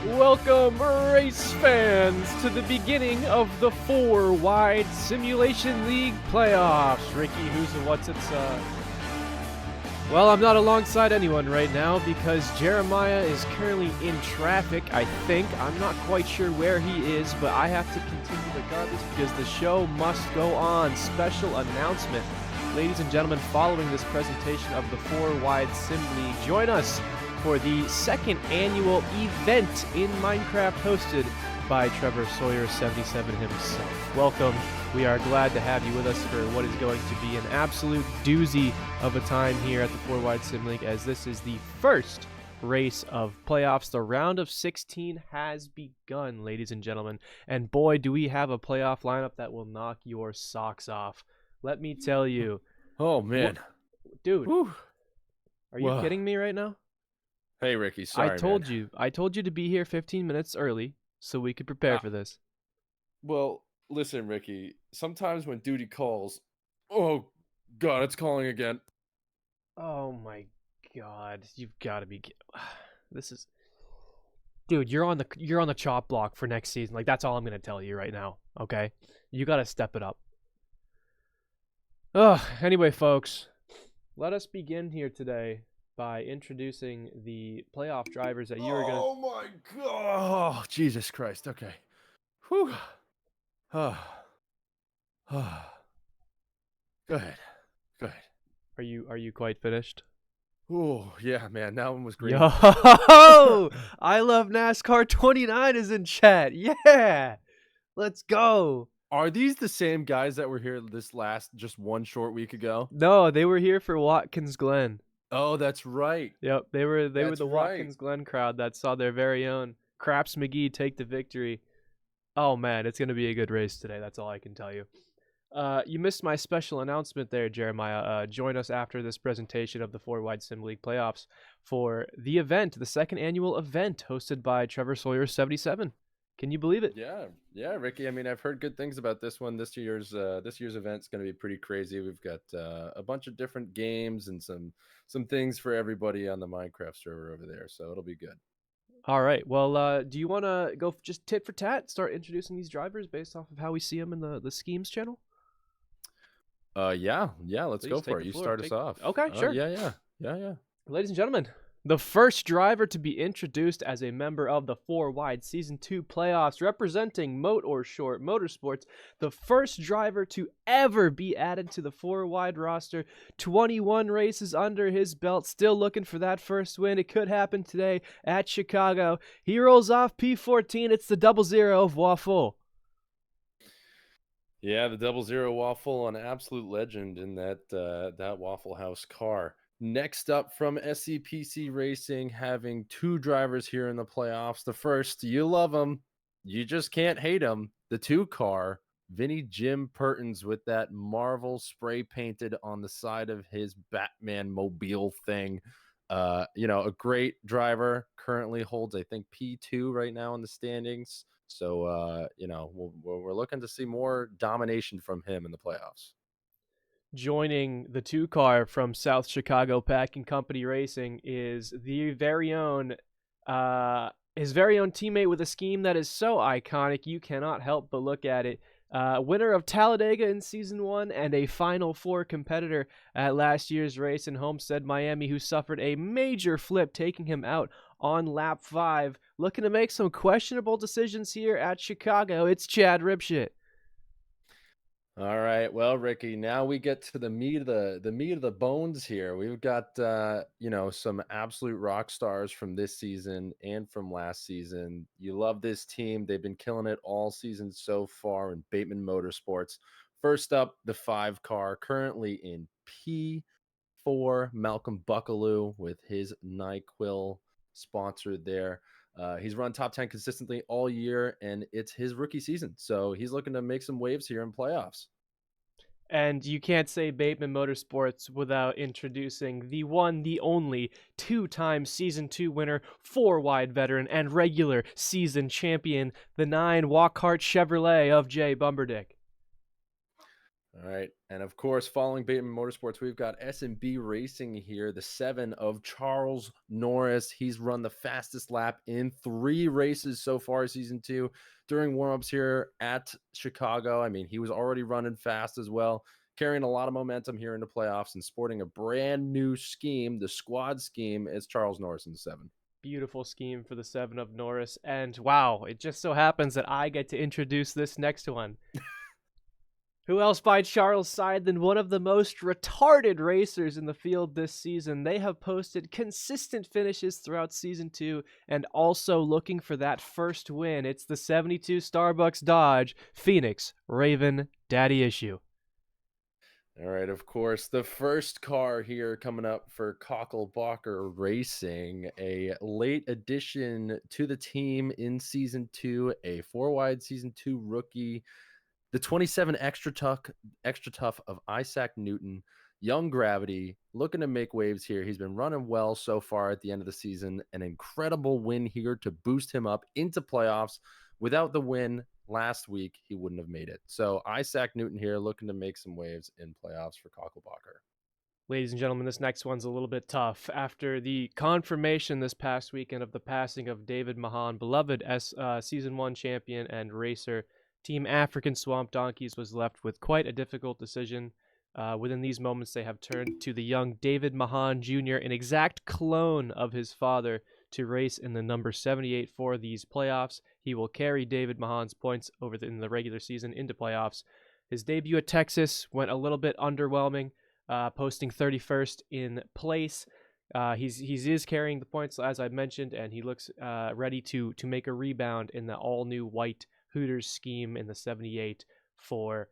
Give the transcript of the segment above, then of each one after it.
Welcome, race fans, to the beginning of the 4-Wide Simulation League playoffs. Ricky, who's and what's it's, Well, I'm not alongside anyone right now because Jeremiah is currently in traffic, I think. I'm not quite sure where he is, but I have to continue regardless because the show must go on. Special announcement. Ladies and gentlemen, following this presentation of the 4-Wide Sim League, join us for the second annual event in Minecraft hosted by Trevor Sawyer 77 himself. Welcome. We are glad to have you with us for what is going to be an absolute doozy of a time here at the 4-Wide Sim League, as this is the first race of playoffs. The round of 16 has begun, ladies and gentlemen, and boy, do we have a playoff lineup that will knock your socks off. Let me tell you. Oh, man. Dude, Whew. are you kidding me right now? Hey, Ricky, sorry, I told you to be here 15 minutes early so we could prepare for this. Well, listen, Ricky, sometimes when duty calls, oh, God, it's calling again. Oh, my God. You've got to be... This is... Dude, you're on the chop block for next season. Like, that's all I'm going to tell you right now, okay? You got to step it up. Anyway, folks, let us begin here today by introducing the playoff drivers that you are going to... Oh, my God. Oh, Jesus Christ. Okay. Whew. Go ahead. Are you quite finished? Oh, yeah, man. That one was great. Yo! I love NASCAR 29 is in chat. Yeah! Let's go. Are these the same guys that were here just one short week ago? No, they were here for Watkins Glen. Oh, that's right. Yep, they were the Watkins Glen crowd that saw their very own Craps McGee take the victory. Oh man, it's gonna be a good race today. That's all I can tell you. You missed my special announcement there, Jeremiah. Join us after this presentation of the 4-Wide Sim League playoffs for the event, the second annual event hosted by Trevor Sawyer 77. Can you believe it? Yeah, Ricky. I mean, I've heard good things about this one. This year's event's going to be pretty crazy. We've got a bunch of different games and some things for everybody on the Minecraft server over there, so it'll be good. All right. Well, do you want to go just tit for tat, start introducing these drivers based off of how we see them in the schemes channel? Yeah. Let's go for it. You start us off. Okay, sure. Yeah. Ladies and gentlemen, the first driver to be introduced as a member of the 4-Wide Season 2 playoffs, representing Motorsports, the first driver to ever be added to the 4-Wide roster, 21 races under his belt, still looking for that first win. It could happen today at Chicago. He rolls off P14. It's the 00 of Waffle. Yeah, the 00 Waffle, an absolute legend in that Waffle House car. Next up from SCPC Racing, having two drivers here in the playoffs. The first, you love him, you just can't hate him. The 2-car, Vinny Jim Pertins, with that Marvel spray painted on the side of his Batman mobile thing. A great driver, currently holds, I think, P2 right now in the standings. So, we're looking to see more domination from him in the playoffs. Joining the 2-car from South Chicago Packing Company Racing is the very own, his very own teammate with a scheme that is so iconic you cannot help but look at it. Winner of Talladega in Season 1 and a Final Four competitor at last year's race in Homestead, Miami, who suffered a major flip, taking him out on lap 5. Looking to make some questionable decisions here at Chicago. It's Chad Ripshit. All right, well, Ricky, now we get to the meat of the bones here. We've got some absolute rock stars from this season and from last season. You love this team. They've been killing it all season so far in Bateman Motorsports. First up, the 5-car, currently in P4, Malcolm Buckaloo with his NyQuil sponsored there. He's run top 10 consistently all year, and it's his rookie season. So he's looking to make some waves here in playoffs. And you can't say Bateman Motorsports without introducing the one, the only, 2-time Season 2 winner, 4-Wide veteran, and regular season champion, the 9 Walkhart Chevrolet of Jay Bumberdick. All right. And of course, following Bateman Motorsports, we've got S&B Racing here, the 7 of Charles Norris. He's run the fastest lap in 3 races so far season 2 during warm-ups here at Chicago. I mean, he was already running fast as well, carrying a lot of momentum here into playoffs and sporting a brand new scheme, the squad scheme, as Charles Norris in the 7. Beautiful scheme for the 7 of Norris. And wow, it just so happens that I get to introduce this next one. Who else by Charles' side than one of the most retarded racers in the field this season? They have posted consistent finishes throughout season 2 and also looking for that first win. It's the 72 Starbucks Dodge Phoenix Raven Daddy Issue. All right, of course, the first car here coming up for Cockelbacher Racing, a late addition to the team in season 2, a 4-wide season 2 rookie, the 27 extra tough of Isaac Newton, young gravity, looking to make waves here. He's been running well so far at the end of the season. An incredible win here to boost him up into playoffs. Without the win last week, he wouldn't have made it. So Isaac Newton here looking to make some waves in playoffs for Cockelbacher. Ladies and gentlemen, this next one's a little bit tough. After the confirmation this past weekend of the passing of David Mahan, beloved Season 1 champion and racer, Team African Swamp Donkeys was left with quite a difficult decision. Within these moments, they have turned to the young David Mahan Jr., an exact clone of his father, to race in the number 78 for these playoffs. He will carry David Mahan's points in the regular season into playoffs. His debut at Texas went a little bit underwhelming, posting 31st in place. He is carrying the points, as I mentioned, and he looks ready to make a rebound in the all-new white Hooters scheme in the 78 for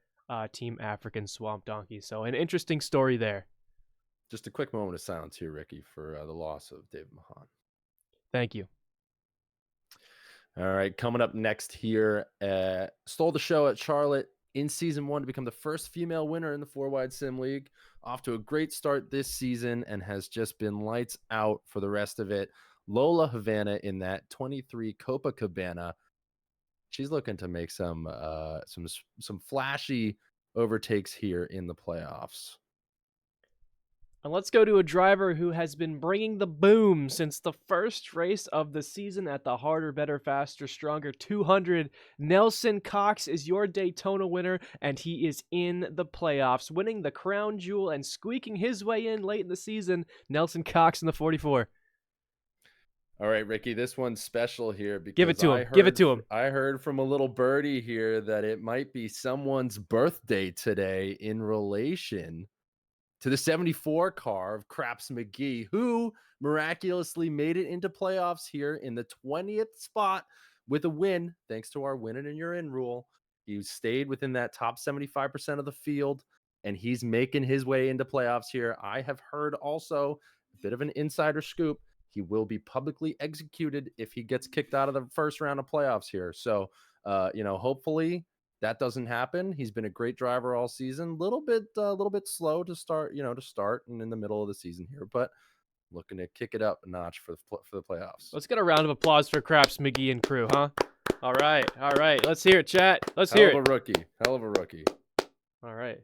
Team African Swamp Donkey. So an interesting story there. Just a quick moment of silence here, Ricky, for the loss of David Mahan. Thank you. All right, coming up next here, stole the show at Charlotte in season 1 to become the first female winner in the 4-wide sim league. Off to a great start this season and has just been lights out for the rest of it. Lola Havana in that 23 Copacabana. She's looking to make some flashy overtakes here in the playoffs. And let's go to a driver who has been bringing the boom since the first race of the season at the Harder, Better, Faster, Stronger 200. Nelson Cox is your Daytona winner, and he is in the playoffs, winning the crown jewel and squeaking his way in late in the season. Nelson Cox in the 44. All right, Ricky, this one's special here because Give it to him. Give it to him. I heard from a little birdie here that it might be someone's birthday today in relation to the 74 car of Craps McGee, who miraculously made it into playoffs here in the 20th spot with a win, thanks to our win it and you're in rule. He stayed within that top 75% of the field, and he's making his way into playoffs here. I have heard also a bit of an insider scoop. He will be publicly executed if he gets kicked out of the first round of playoffs here. So, hopefully that doesn't happen. He's been a great driver all season. Little bit slow to start, and in the middle of the season here, but looking to kick it up a notch for the playoffs. Let's get a round of applause for Craps McGee and crew, huh? All right. Let's hear it, chat. Let's hear it. Hell of a rookie. All right.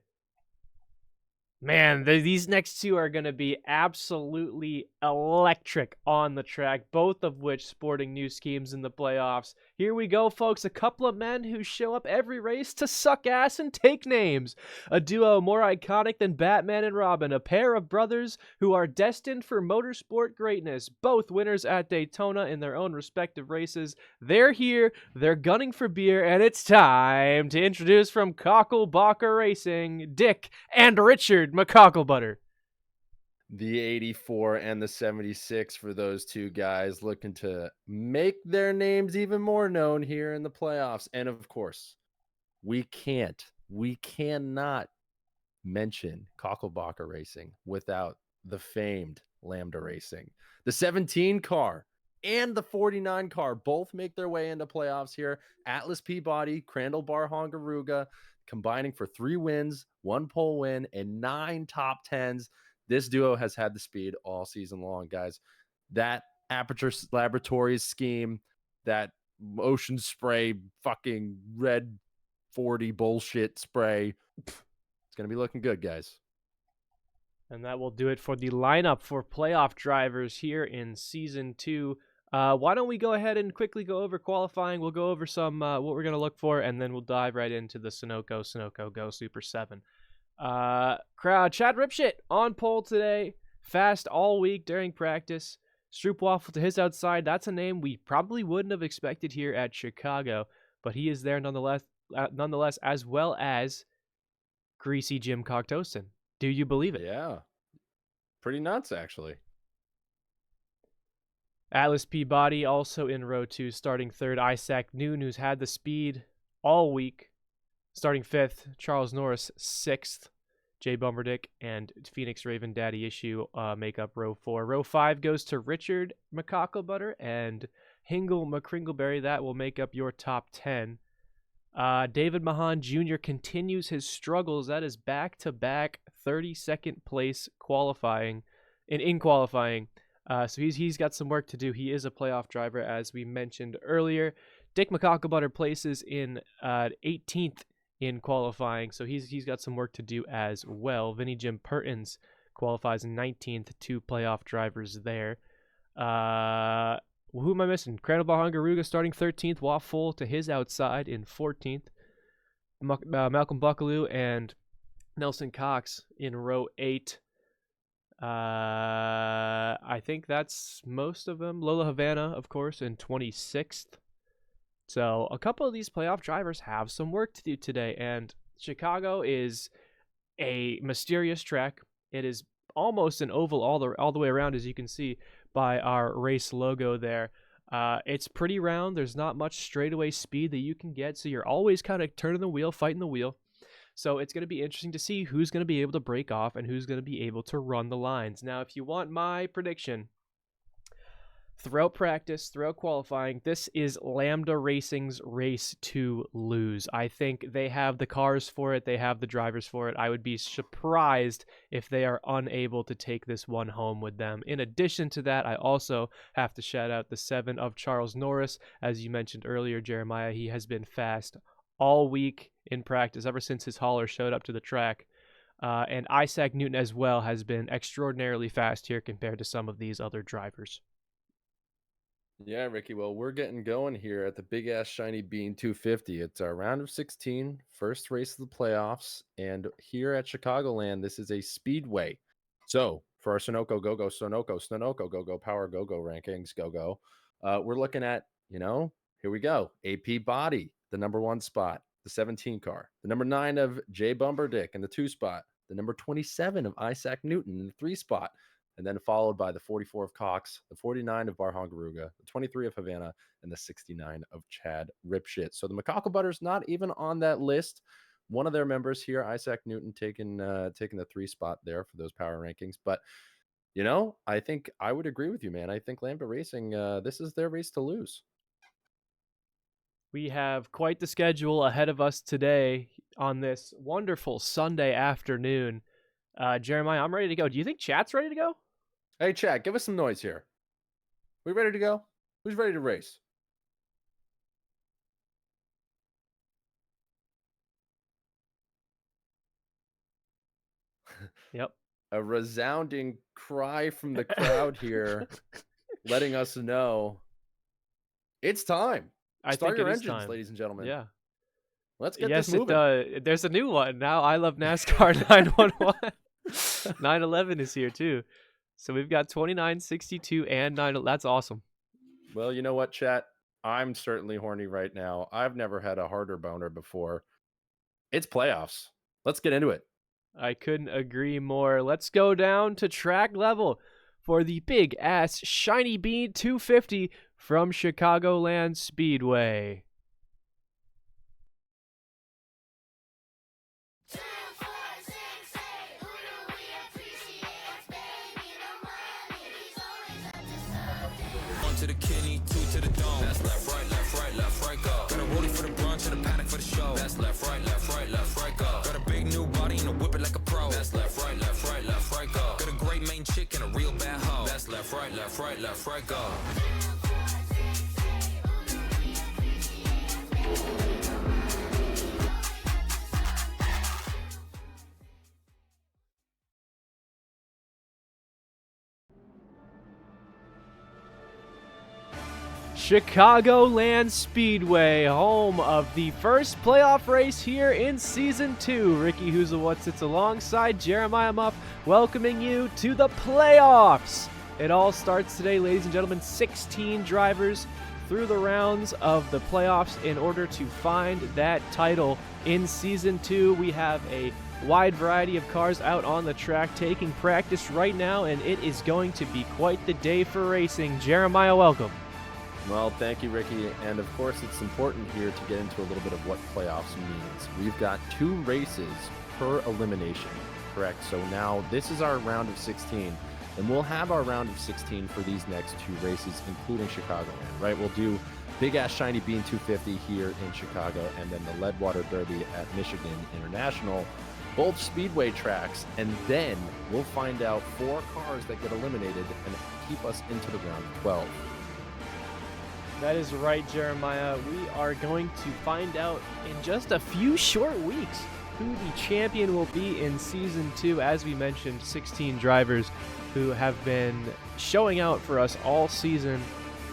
Man, these next two are going to be absolutely electric on the track, both of which sporting new schemes in the playoffs. Here we go, folks. A couple of men who show up every race to suck ass and take names. A duo more iconic than Batman and Robin. A pair of brothers who are destined for motorsport greatness. Both winners at Daytona in their own respective races. They're here, they're gunning for beer, and it's time to introduce from Cockelbacher Racing, Dick and Richard McCocklebutter. The 84 and the 76 for those two guys looking to make their names even more known here in the playoffs. And of course, we cannot mention Cockelbacher Racing without the famed Lambda Racing. The 17 car and the 49 car both make their way into playoffs here. Atlas Peabody, Crandall Bar Hongaruga, combining for 3 wins, 1 pole win, and 9 top 10s. This duo has had the speed all season long, guys. That Aperture Laboratories scheme, that Ocean Spray fucking red 40 bullshit spray, it's going to be looking good, guys. And that will do it for the lineup for playoff drivers here in Season 2. Why don't we go ahead and quickly go over qualifying? We'll go over some what we're going to look for, and then we'll dive right into the Sunoco Go Super 7. Crowd, Chad Ripshit on pole today. Fast all week during practice. Stroopwafel to his outside. That's a name we probably wouldn't have expected here at Chicago, but he is there nonetheless, as well as Greasy Jim Cogtosin. Do you believe it? Yeah. Pretty nuts, actually. Atlas Peabody also in row 2, starting 3rd. Isaac Newton, who's had the speed all week, starting 5th. Charles Norris, 6th. Jay Bumberdick and Phoenix Raven Daddy Issue make up row 4. Row 5 goes to Richard McCocklebutter and Hingle McCringleberry. That will make up your top 10. David Mahan Jr. continues his struggles. That is back-to-back 32nd place qualifying. In qualifying. So he's got some work to do. He is a playoff driver, as we mentioned earlier. Dick McCocklebutter places in 18th in qualifying, so he's got some work to do as well. Vinny Jim Pertins qualifies in 19th, 2 playoff drivers there. Who am I missing? Crandall Hungaruga starting 13th, Waffle to his outside in 14th. Malcolm Buckaloo and Nelson Cox in row 8. I think that's most of them. Lola Havana, of course, in 26th. So a couple of these playoff drivers have some work to do today, and Chicago is a mysterious track. It is almost an oval all the way around, as you can see by our race logo there. It's pretty round. There's not much straightaway speed that you can get, so you're always kind of turning the wheel, fighting the wheel. So it's going to be interesting to see who's going to be able to break off and who's going to be able to run the lines. Now, if you want my prediction, throughout practice, throughout qualifying, this is Lambda Racing's race to lose. I think they have the cars for it. They have the drivers for it. I would be surprised if they are unable to take this one home with them. In addition to that, I also have to shout out the 7 of Charles Norris. As you mentioned earlier, Jeremiah, he has been fast all week in practice, ever since his hauler showed up to the track. And Isaac Newton as well has been extraordinarily fast here compared to some of these other drivers. Yeah, Ricky. Well, we're getting going here at the Big Ass Shiny Bean 250. It's our round of 16, first race of the playoffs. And here at Chicagoland, this is a speedway. So for our Sunoco Go-Go Power Go-Go rankings, Go-Go, we're looking at, here we go. AP Body, the number 1 spot, the 17 car. The number 9 of Jay Bumberdick in the 2 spot. The number 27 of Isaac Newton in the 3 spot. And then followed by the 44 of Cox, the 49 of Barhangaruga, the 23 of Havana, and the 69 of Chad Ripshit. So the McCocklebutters not even on that list. One of their members here, Isaac Newton, taking the 3 spot there for those power rankings. But, I think I would agree with you, man. I think Lambda Racing, this is their race to lose. We have quite the schedule ahead of us today on this wonderful Sunday afternoon. Jeremiah, I'm ready to go. Do you think Chat's ready to go? Hey, Chat, give us some noise here. We ready to go? Who's ready to race? Yep. A resounding cry from the crowd here, letting us know it's time. Start your engines, ladies and gentlemen. Yeah. Let's get this moving. There's a new one now. I Love NASCAR 911. 911 is here too. So we've got 29, 62, and 9. That's awesome. Well, you know what, Chat? I'm certainly horny right now. I've never had a harder boner before. It's playoffs. Let's get into it. I couldn't agree more. Let's go down to track level for the Big Ass Shiny Bean 250 from Chicagoland Speedway. To the kidney, 2 to the dome. That's left, right, go. Got a rollie for the brunch and a paddock for the show. That's left, right, go. Got a big new body and a whip it like a pro. That's left, right, go. Got a great main chick and a real bad hoe. That's left, right, go. Chicagoland Speedway, home of the first playoff race here in Season 2. Ricky Who's-A-What's-It's alongside Jeremiah Muff, welcoming you to the playoffs. It all starts today, ladies and gentlemen. 16 drivers through the rounds of the playoffs in order to find that title in Season 2. We have a wide variety of cars out on the track taking practice right now, and it is going to be quite the day for racing. Jeremiah, welcome. Well, thank you, Ricky. And of course, it's important here to get into a little bit of what playoffs means. We've got 2 races per elimination, correct? So now this is our round of 16, and we'll have our round of 16 for these next 2 races, including Chicagoland, right? We'll do Big Ass Shiny Bean 250 here in Chicago, and then the Leadwater Derby at Michigan International, both speedway tracks, and then we'll find out 4 cars that get eliminated and keep us into the round of 12. That is right, Jeremiah. We are going to find out in just a few short weeks who the champion will be in Season 2. As we mentioned, 16 drivers who have been showing out for us all season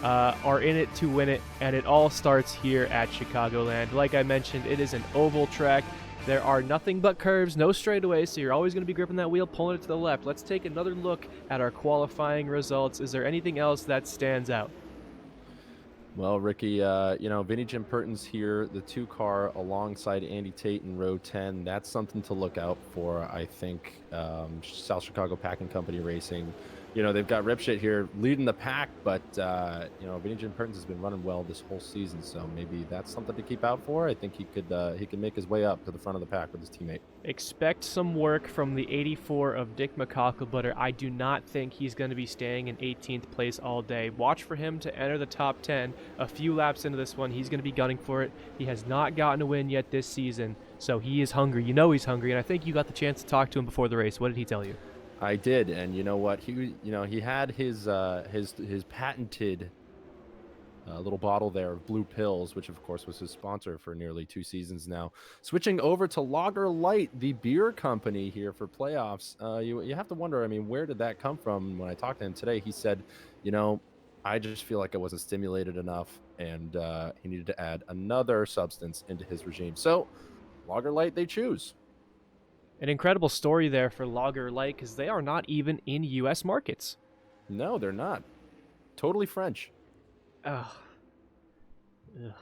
are in it to win it, and it all starts here at Chicagoland. Like I mentioned, it is an oval track. There are nothing but curves, no straightaways, so you're always going to be gripping that wheel, pulling it to the left. Let's take another look at our qualifying results. Is there anything else that stands out? Well, Ricky, Vinny Jim Purton's here, the 2-car alongside Andy Tate in row 10. That's something to look out for, I think. South Chicago Packing Company Racing. They've got Ripshit here leading the pack, but, Vinny Jim Purton's has been running well this whole season, so maybe that's something to keep out for. I think he could make his way up to the front of the pack with his teammate. Expect some work from the 84 of Dick McCocklebutter. I do not think he's going to be staying in 18th place all day. Watch for him to enter the top 10 a few laps into this one. He's going to be gunning for it. He has not gotten a win yet this season, so he is hungry. He's hungry, and I think you got the chance to talk to him before the race. What did he tell you? I did, and you know what? He had his patented little bottle there of Blue Pills, which of course was his sponsor for nearly 2 seasons now. Switching over to Lager Light, the beer company here for playoffs. You have to wonder, where did that come from? When I talked to him today, he said, I just feel like I wasn't stimulated enough, and he needed to add another substance into his regime. So, Lager Light they choose. An incredible story there for Lager Light, because they are not even in U.S. markets. No, they're not. Totally French. Ugh. Dude.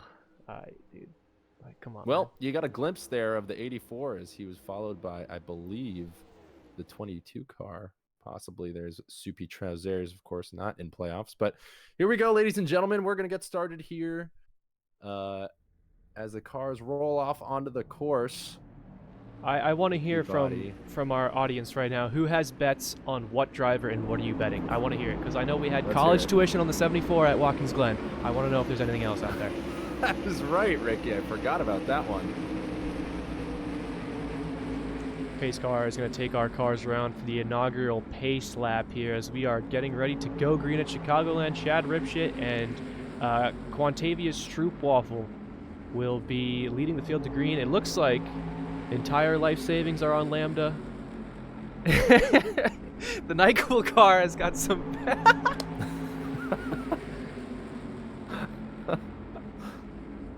Come on. Well, man. You got a glimpse there of the 84 as he was followed by, I believe, the 22 car. Possibly there's Soupy Trousers, of course, not in playoffs. But here we go, ladies and gentlemen. We're going to get started here as the cars roll off onto the course. I want to hear from our audience right now. Who has bets on what driver and what are you betting? I want to hear it, because I know we had college tuition on the 74 at Watkins Glen. I want to know if there's anything else out there. That is right, Ricky. I forgot about that one. Pace car is going to take our cars around for the inaugural pace lap here as we are getting ready to go green at Chicagoland. Chad Ripshit and Quantavius Stroopwafel will be leading the field to green. It looks like entire life savings are on Lambda. The NyQuil car has got some...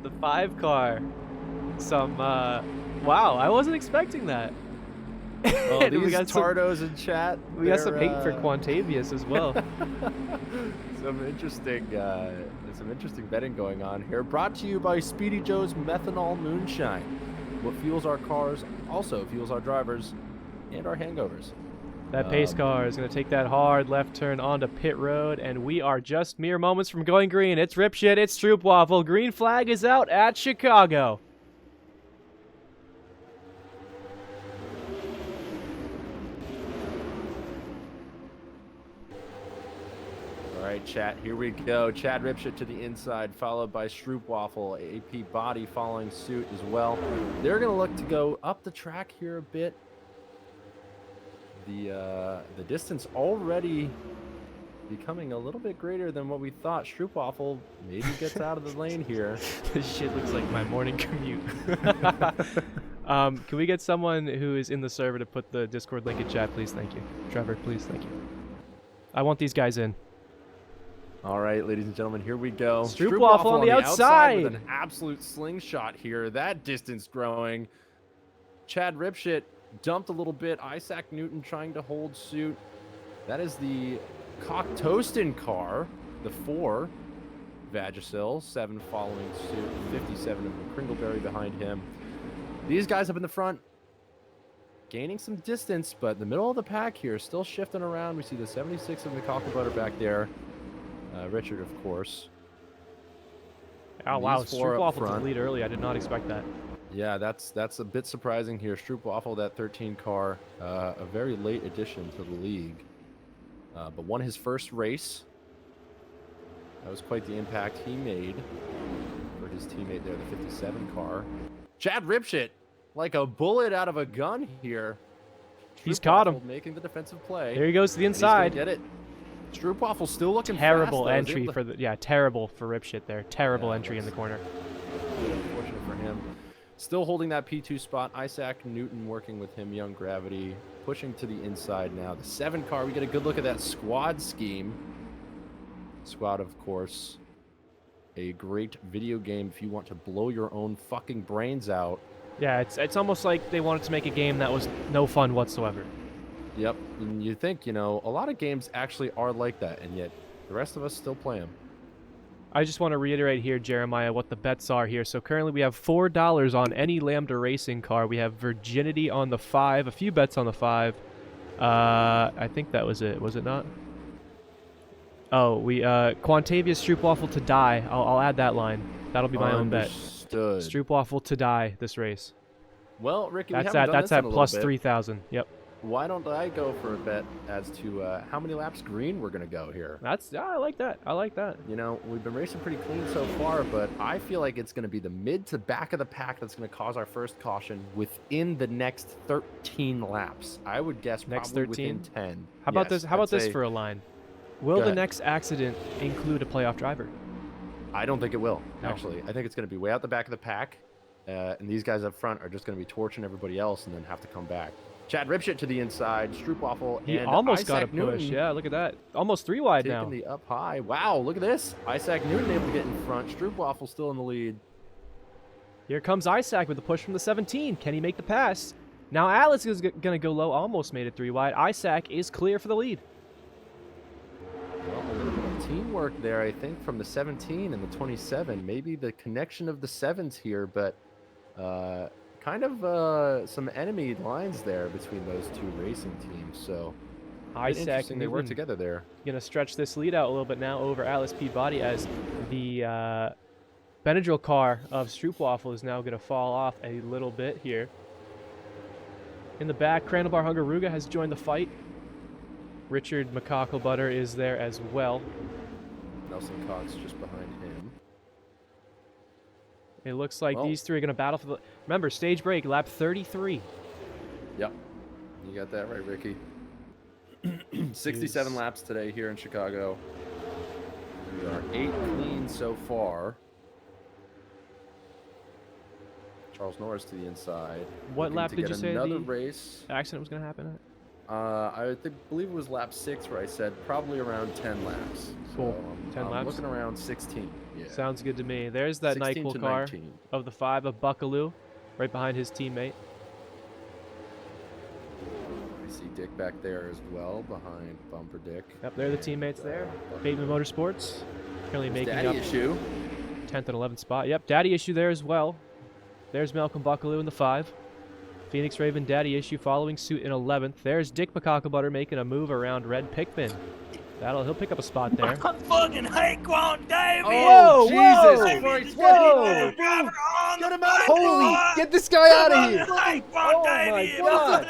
The 5 car. Some, wow, I wasn't expecting that. Oh, these Tardos in chat. We got some hate for Quantavius as well. Some interesting betting going on here. Brought to you by Speedy Joe's Methanol Moonshine. What fuels our cars also fuels our drivers and our hangovers. That pace car is going to take that hard left turn onto pit road, and we are just mere moments from going green. It's Ripshit, it's Stroopwafel. Green flag is out at Chicago. All right, chat, here we go. Chad Ripshit to the inside, followed by Stroopwafel. AP Body following suit as well. They're going to look to go up the track here a bit. The distance already becoming a little bit greater than what we thought. Stroopwafel maybe gets out of the lane here. This shit looks like my morning commute. Can we get someone who is in the server to put the Discord link in chat, please? Thank you. Trevor, please. Thank you. I want these guys in. All right, ladies and gentlemen, here we go. Stroopwafel on the outside with an absolute slingshot here. That distance growing. Chad Ripshit dumped a little bit. Isaac Newton trying to hold suit. That is the Cocktoastin car, the 4. Vagisil, 7 following suit. 57 of Kringleberry behind him. These guys up in the front gaining some distance, but in the middle of the pack here, still shifting around. We see the 76 of McCocklebutter back there. Richard, of course. Oh, wow. Stroopwafel to the lead early. I did not expect that. Yeah, that's a bit surprising here. Stroopwafel, that 13 car, a very late addition to the league, but won his first race. That was quite the impact he made for his teammate there, the 57 car. Chad Ripshit, like a bullet out of a gun here. He's caught him. Making the defensive play. There he goes to the inside. Get it. Stroopwafel still looking terrible fast, entry for the terrible for Ripshit there. Terrible entry in the corner. Unfortunate for him. Still holding that P2 spot. Isaac Newton working with him. Young Gravity pushing to the inside now. The 7 car. We get a good look at that squad scheme. Squad, of course, a great video game if you want to blow your own fucking brains out. Yeah, it's almost like they wanted to make a game that was no fun whatsoever. Yep, and you think, you know, a lot of games actually are like that, and yet the rest of us still play them. I just want to reiterate here, Jeremiah, what the bets are here. So currently we have $4 on any Lambda racing car. We have Virginity on the 5, a few bets on the 5. I think that was it. Was it not? Oh, we Quantavious Stroopwafel to die. I'll add that line. That'll be my own bet. Stroopwafel to die this race. Well, Ricky, that's at plus 3,000. Yep. Why don't I go for a bet as to how many laps green we're gonna go here? I like that. I like that. You know, we've been racing pretty clean so far, but I feel like it's gonna be the mid to back of the pack that's gonna cause our first caution within the next 13 laps. I would guess next probably 13? within 10. How about this? How about this for a line? Will the next accident include a playoff driver? I don't think it will, actually. I think it's going to be way out the back of the pack, and these guys up front are just going to be torching everybody else and then have to come back. Chad Ripshit to the inside, Stroopwafel, and he almost Isaac got a push. Newton Yeah, look at that. Almost 3 wide now. Taking the up high. Wow, look at this. Isaac Newton able to get in front. Stroopwafel still in the lead. Here comes Isaac with the push from the 17. Can he make the pass? Now Alex is going to go low. Almost made it 3 wide. Isaac is clear for the lead. Well, a little bit of teamwork there, I think, from the 17 and the 27. Maybe the connection of the 7s here, but kind of some enemy lines there between those 2 racing teams. So Isaac, they work together there. Going to stretch this lead out a little bit now over Alice Peabody as the Benadryl car of Stroopwafel is now going to fall off a little bit here. In the back, Crandallbar Hungaruga has joined the fight. Richard McCocklebutter is there as well. Nelson Cox just behind him. It looks like these 3 are going to battle for the... Remember, stage break, lap 33. Yep. You got that right, Ricky. 67 laps today here in Chicago. We are 8 clean so far. Charles Norris to the inside. What lap did you say another race accident was going to happen at? I believe it was lap 6 where I said probably around 10 laps. Cool. So 10 laps? Looking around 16. Yeah. Sounds good to me. There's that NyQuil car 19. of the 5 of Buckaloo, right behind his teammate. I see Dick back there as well, behind Bumper Dick. Yep, they're the teammates there. Bateman Motorsports, currently making up Issue. 10th and 11th spot. Yep, Daddy Issue there as well. There's Malcolm Buckaloo in the 5. Phoenix Raven Daddy Issue following suit in 11th. There's Dick McCocklebutter making a move around Red Pickman. He'll pick up a spot there. I fucking hate Quantavious! Oh, Jesus! Whoa! Get him out! Holy! Get this guy out of here! Oh my God!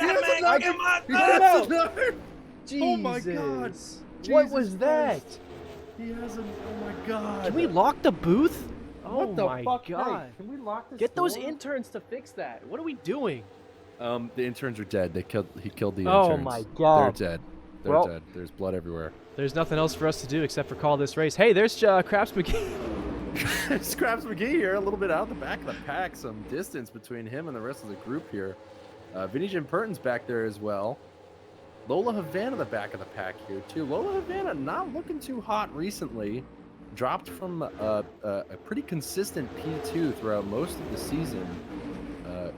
Jesus! Oh my God! What was that? He has an... Oh my God! Can we lock the booth? What the fuck? God! Hey, can we lock this Get those door? interns to fix that. What are we doing? The interns are dead. He killed the interns. Oh my God! They're dead. They're dead. There's blood everywhere. There's nothing else for us to do except for call this race. Hey, there's Craps McGee. Scraps McGee here, a little bit out the back of the pack. Some distance between him and the rest of the group here. Vinny Jim Purton's back there as well. Lola Havana the back of the pack here too. Lola Havana not looking too hot recently. Dropped from a pretty consistent P2 throughout most of the season.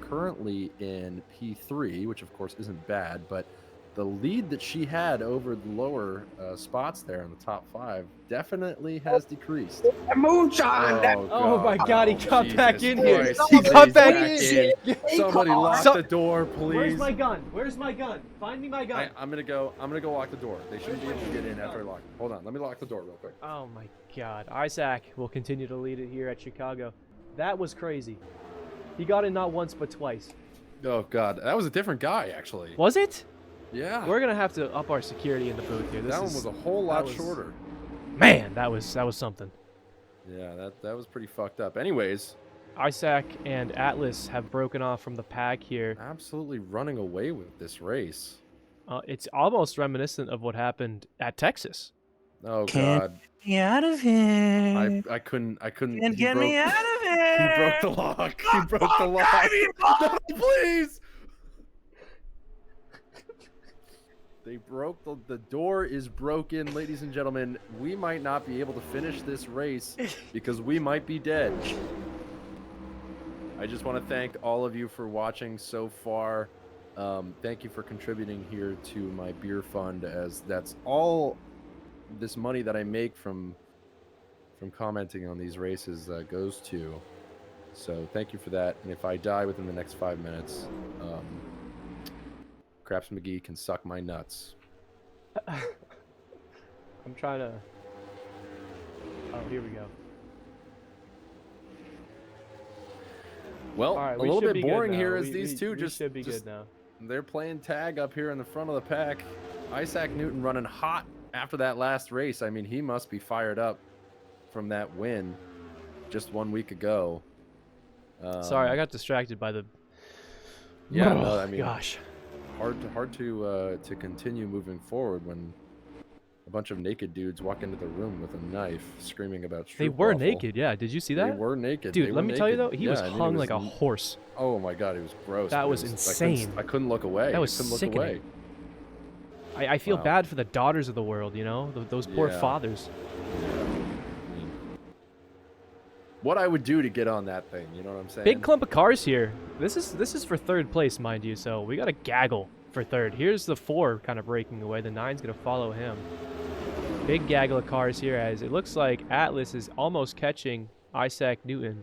Currently in P3, which of course isn't bad, but the lead that she had over the lower spots there in the top 5 definitely has decreased. Moonshine. Oh my God, he got Jesus back in here. Christ, He got he's back in. Somebody lock So- the door, please. Where's my gun? Where's my gun? Find me my gun. I'm gonna go lock the door. They shouldn't be able to get in after I lock it. Hold on, let me lock the door real quick. Oh my God. Isaac will continue to lead it here at Chicago. That was crazy. He got in not once but twice. Oh God, that was a different guy actually. Was it? Yeah. We're gonna have to up our security in the booth here. This That one was a whole lot shorter. Man, that was something. Yeah, that was pretty fucked up. Anyways, Isaac and Atlas have broken off from the pack here. absolutely running away with this race. It's almost reminiscent of what happened at Texas. Oh Can't God, get me out of here. I couldn't. Can't he get broke, me out of He here. broke the lock. He broke the lock. No, please. They broke the door is broken, ladies and gentlemen. We might not be able to finish this race because we might be dead. I just want to thank all of you for watching so far. Thank you for contributing here to my beer fund, as that's all this money that I make from commenting on these races goes to. So thank you for that. And if I die within the next 5 minutes, Craps McGee can suck my nuts. I'm trying to... Oh, here we go. Well, All right, a we little should bit be good boring now. here as We- these we- two we just should be good now. they're playing tag up here in the front of the pack. Isaac Newton running hot after that last race. I mean, he must be fired up from that win just 1 week ago. Sorry, I got distracted by the... Yeah, Oh, no, I mean, gosh. hard to continue moving forward when a bunch of naked dudes walk into the room with a knife, screaming about. They were stroopwafel. naked, yeah. Did you see that? They were naked. Dude, They let were me tell you though, naked. he was Yeah, I mean, hung it like a was horse. Oh my God, it was gross. That but was I couldn't- insane. I couldn't look away. That was I couldn't look sickening. away. I feel Wow. bad for the daughters of the world, you know? Those poor Yeah. fathers. I mean, what I would do to get on that thing, you know what I'm saying? Big clump of cars here. This is for third place, mind you, so we got a gaggle for third. Here's the 4 kind of breaking away. The 9's going to follow him. Big gaggle of cars here, as it looks like Atlas is almost catching Isaac Newton.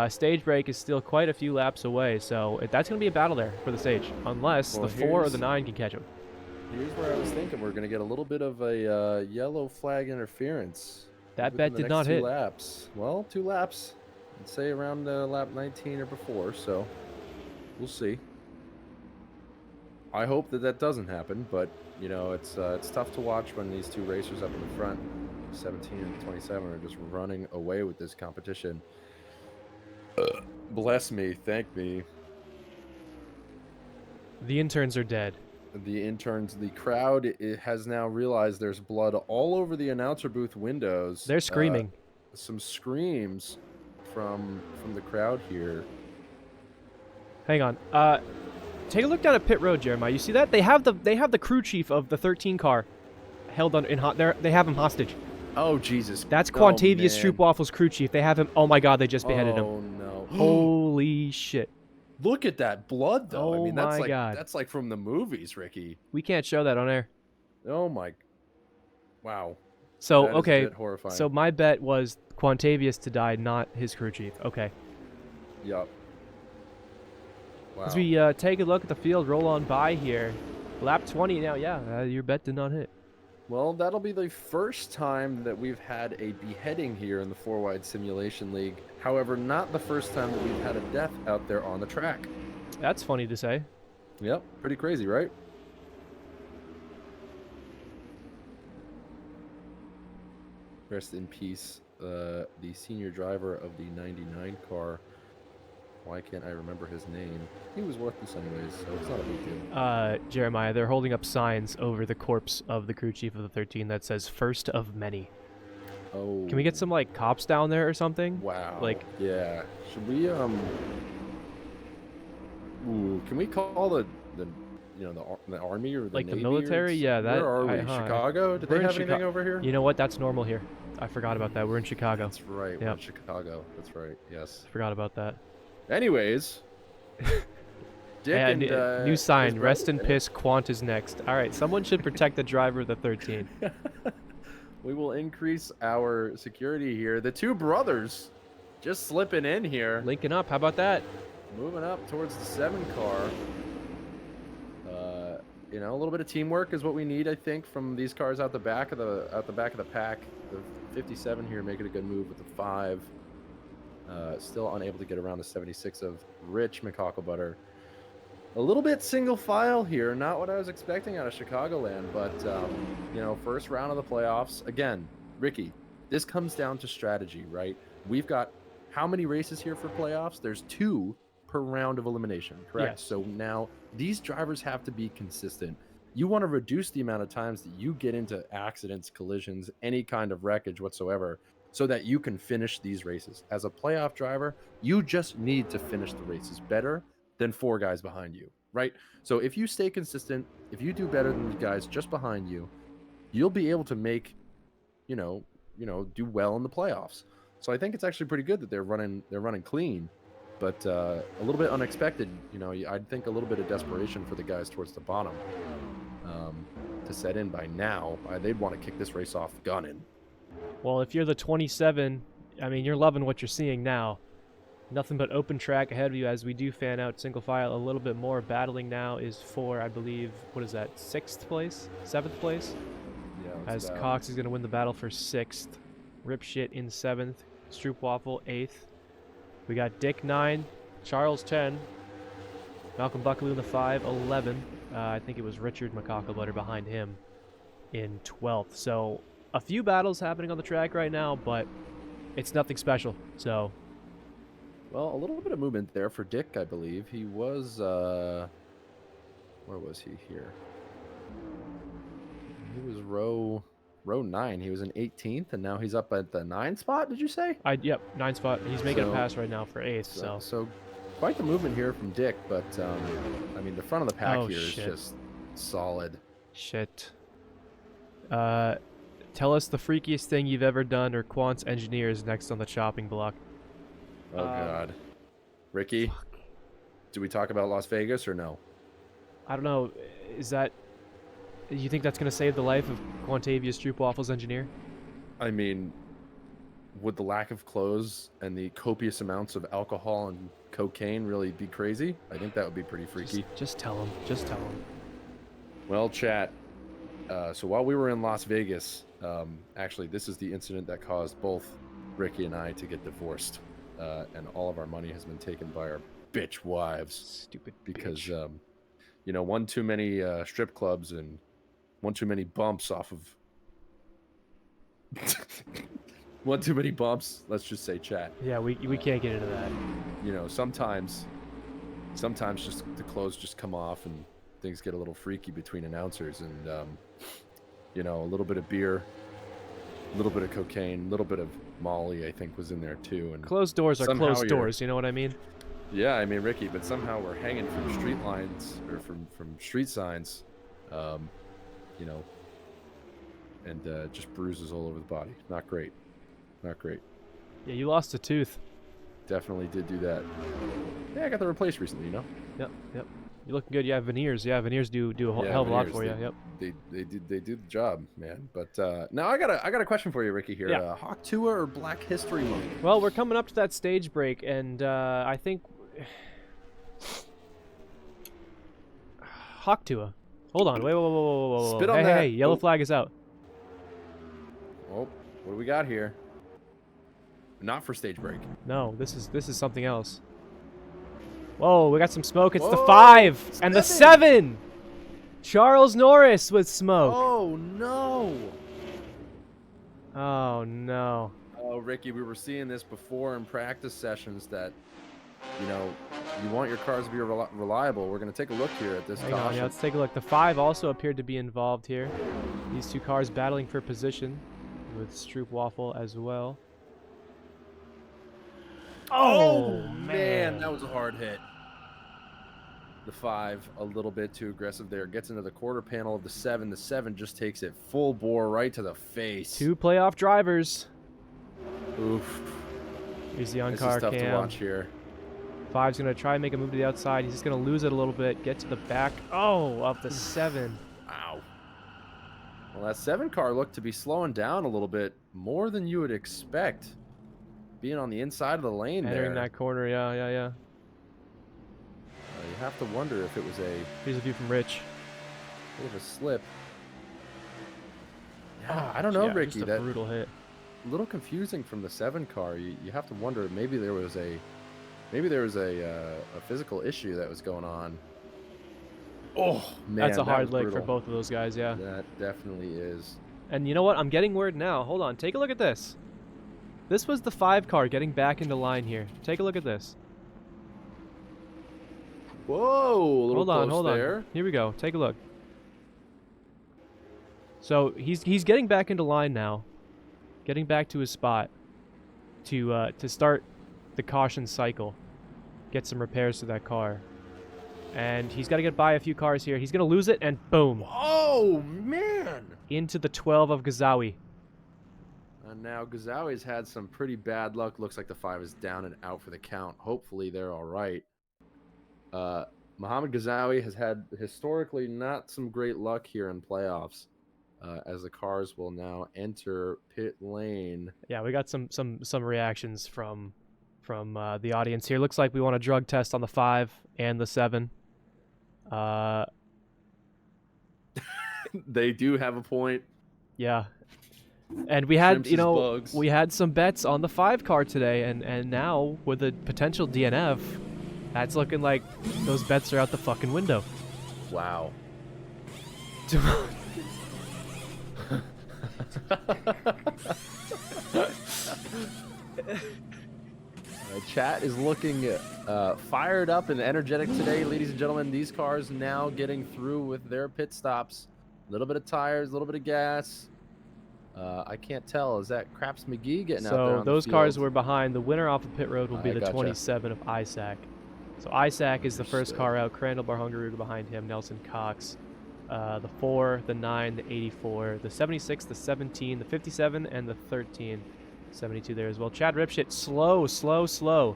Stage break is still quite a few laps away, so that's going to be a battle there for the stage, unless Well, the 4 or here's- the 9 can catch him. Here's where I was thinking we're going to get a little bit of a yellow flag interference. That within bet the did next not 2 hit. laps. Well, 2 laps. I'd say around lap 19 or before, so we'll see. I hope that doesn't happen, but you know, it's tough to watch when these 2 racers up in the front, 17 and 27, are just running away with this competition. Bless me, thank me. The interns are dead. The interns, the crowd has now realized there's blood all over the announcer booth windows. They're screaming. Some screams from the crowd here. Hang on. Take a look down at pit road, Jeremiah. You see that? They have the crew chief of the 13 car held on they have him hostage. Oh Jesus! That's Oh, Quantavious man. Stroopwaffle's crew chief. They have him. Oh my God! They just beheaded him. Oh no! Holy shit! Look at that blood, though. I Oh mean, that's my like God. that's like from the movies, Ricky. We can't show that on air. Oh my! Wow. So That is a okay. bit horrifying. So my bet was Quantavious to die, not his crew chief. Okay. Yup. Wow. As we take a look at the field, roll on by here. Lap 20 now. Yeah, your bet did not hit. Well, that'll be the first time that we've had a beheading here in the 4-Wide Simulation League. However, not the first time that we've had a death out there on the track. That's funny to say. Yep, pretty crazy, right? Rest in peace, the senior driver of the 99 car. Why can't I remember his name? He was worthless anyways, so it's not a big deal. Jeremiah, they're holding up signs over the corpse of the crew chief of the 13 that says "First of Many." Oh. Can we get some like cops down there or something? Wow. Like, yeah. Should we Ooh, can we call the the army or the Like the Navy military? Yeah, that. Where are we? Chicago? Did they have anything over here? You know what? That's normal here. I forgot about that. We're in Chicago. That's right. We're Yep. in Chicago. That's right. Yes. Forgot about that. Anyways, Dick And and new sign. his Rest in brother- piss. Quant is next. All right. Someone should protect the driver of the 13. We will increase our security here. The two brothers just slipping in here, Linking up. How about that? moving up towards the 7 car. You know, a little bit of teamwork is what we need, I think, from these cars out the back of the pack. The 57 here making a good move with the 5. Still unable to get around the 76 of Rich McCocklebutter. A little bit single file here, not what I was expecting out of Chicagoland, but you know, first round of the playoffs. Again, Ricky, this comes down to strategy, right? We've got how many races here for playoffs? There's 2 per round of elimination, correct? Yes. So now these drivers have to be consistent. You want to reduce the amount of times that you get into accidents, collisions, any kind of wreckage whatsoever, so that you can finish these races. As a playoff driver, you just need to finish the races better than 4 guys behind you, right? So if you stay consistent, if you do better than the guys just behind you, you'll be able to make, do well in the playoffs. So I think it's actually pretty good that they're running clean, but a little bit unexpected. I'd think a little bit of desperation for the guys towards the bottom to set in by now. They'd want to kick this race off gunning. Well, if you're the 27, I mean, you're loving what you're seeing now. Nothing but open track ahead of you as we do fan out single file a little bit more. Battling now is for, I believe, what is that, 6th place? 7th place? Yeah. As Cox is going to win the battle for 6th. Ripshit in 7th. Stroopwafel 8th. We got Dick 9. Charles 10. Malcolm Buckaloo in the 5. 11. I think it was Richard McCocklebutter behind him in 12th. So a few battles happening on the track right now, but it's nothing special. So... Well, a little bit of movement there for Dick, I believe. He was, where was he here? He was row 9. He was in 18th, and now he's up at the 9 spot, did you say? Yep, 9 spot. He's making a pass right now for 8th, So quite the movement here from Dick, but, I mean, the front of the pack here is just solid. Shit. Tell us the freakiest thing you've ever done, or Quant's engineer is next on the chopping block. Oh, God. Ricky, do we talk about Las Vegas or no? I don't know. Is that... You think that's going to save the life of Quantavious Stroopwafel's engineer? I mean, would the lack of clothes and the copious amounts of alcohol and cocaine really be crazy? I think that would be pretty freaky. Just tell him. Just tell him. Well, chat, so while we were in Las Vegas, actually, this is the incident that caused both Ricky and I to get divorced. And all of our money has been taken by our bitch wives. Stupid because, bitch. One too many strip clubs and one too many bumps off of... one too many bumps, let's just say, chat. Yeah, we can't get into that. Sometimes just the clothes just come off and things get a little freaky between announcers, and, a little bit of beer, a little bit of cocaine, a little bit of Molly, I think, was in there too. And closed doors are closed doors, you know what I mean? Yeah, I mean, Ricky, but somehow we're hanging from street lines or from street signs, and just bruises all over the body. Not great. Not great. Yeah, you lost a tooth. Definitely did do that. Yeah, I got that replaced recently, Yep. You're looking good. You have veneers. Yeah, veneers do a hell of a lot for you. Yep. They do the job, man. But now I got a question for you, Ricky. Here, Yeah. Hawk Tour or Black History Month? Well, we're coming up to that stage break, and I think Hawk Tua. Hold on. Wait. Whoa. Spit on that. Hey, yellow flag is out. Oh, what do we got here? Not for stage break. No, this is something else. Whoa, we got some smoke. It's the Whoa, 5 and the 7. Charles Norris with smoke. Oh no! Oh no. Oh, Ricky, we were seeing this before in practice sessions that, you want your cars to be reliable. We're going to take a look here at this Hang on, caution. yeah, let's take a look. The 5 also appeared to be involved here. These two cars battling for position with Stroopwafel as well. Oh, man, that was a hard hit. The 5 a little bit too aggressive there. Gets into the quarter panel of the 7. The 7 just takes it full bore right to the face. 2 playoff drivers. Oof. Here's the This on-car is tough cam. to watch here. 5's going to try and make a move to the outside. He's just going to lose it a little bit. Get to the back. Oh, of the 7. Wow. Well, that 7 car looked to be slowing down a little bit more than you would expect. Being on the inside of the lane Entering there. that corner. Yeah. You have to wonder if it was a Here's a view from Rich. bit of a slip. Yeah, I don't know, Yeah, Ricky. just a That brutal hit. a little confusing from the 7 car. You have to wonder maybe there was a physical issue that was going on. Oh man, That's a that hard was leg for brutal. both of those guys, yeah. That definitely is. And you know what? I'm getting word now. Hold on. Take a look at this. This was the 5 car getting back into line here. Take a look at this. Whoa, a little Hold on. there. Here we go. Take a look. So he's getting back into line now, getting back to his spot to start the caution cycle, get some repairs to that car, and he's got to get by a few cars here. He's gonna lose it, and boom, Oh man! into the 12 of Gazawi. And now Gazawi's had some pretty bad luck. Looks like the 5 is down and out for the count. Hopefully they're all right. Muhammad Gazawi has had historically not some great luck here in playoffs, as the cars will now enter pit lane. Yeah, we got some reactions from the audience here. Looks like we want a drug test on the 5 and the 7. They do have a point. Yeah. And we had, Shrimps you is know, bugs. we had some bets on the 5 car today, and now with a potential DNF, that's looking like those bets are out the fucking window. Wow. Chat is looking fired up and energetic today, ladies and gentlemen. These cars now getting through with their pit stops. A little bit of tires, a little bit of gas. I can't tell. Is that Craps McGee getting out there So on those the cars field? were behind. The winner off of pit road will be I the gotcha. 27 of Isaac. So Isaac is the first Understood. car out. Crandall Barhungaruga behind him. Nelson Cox. The 4, the 9, the 84, the 76, the 17, the 57, and the 13. 72 there as well. Chad Ripshit, slow.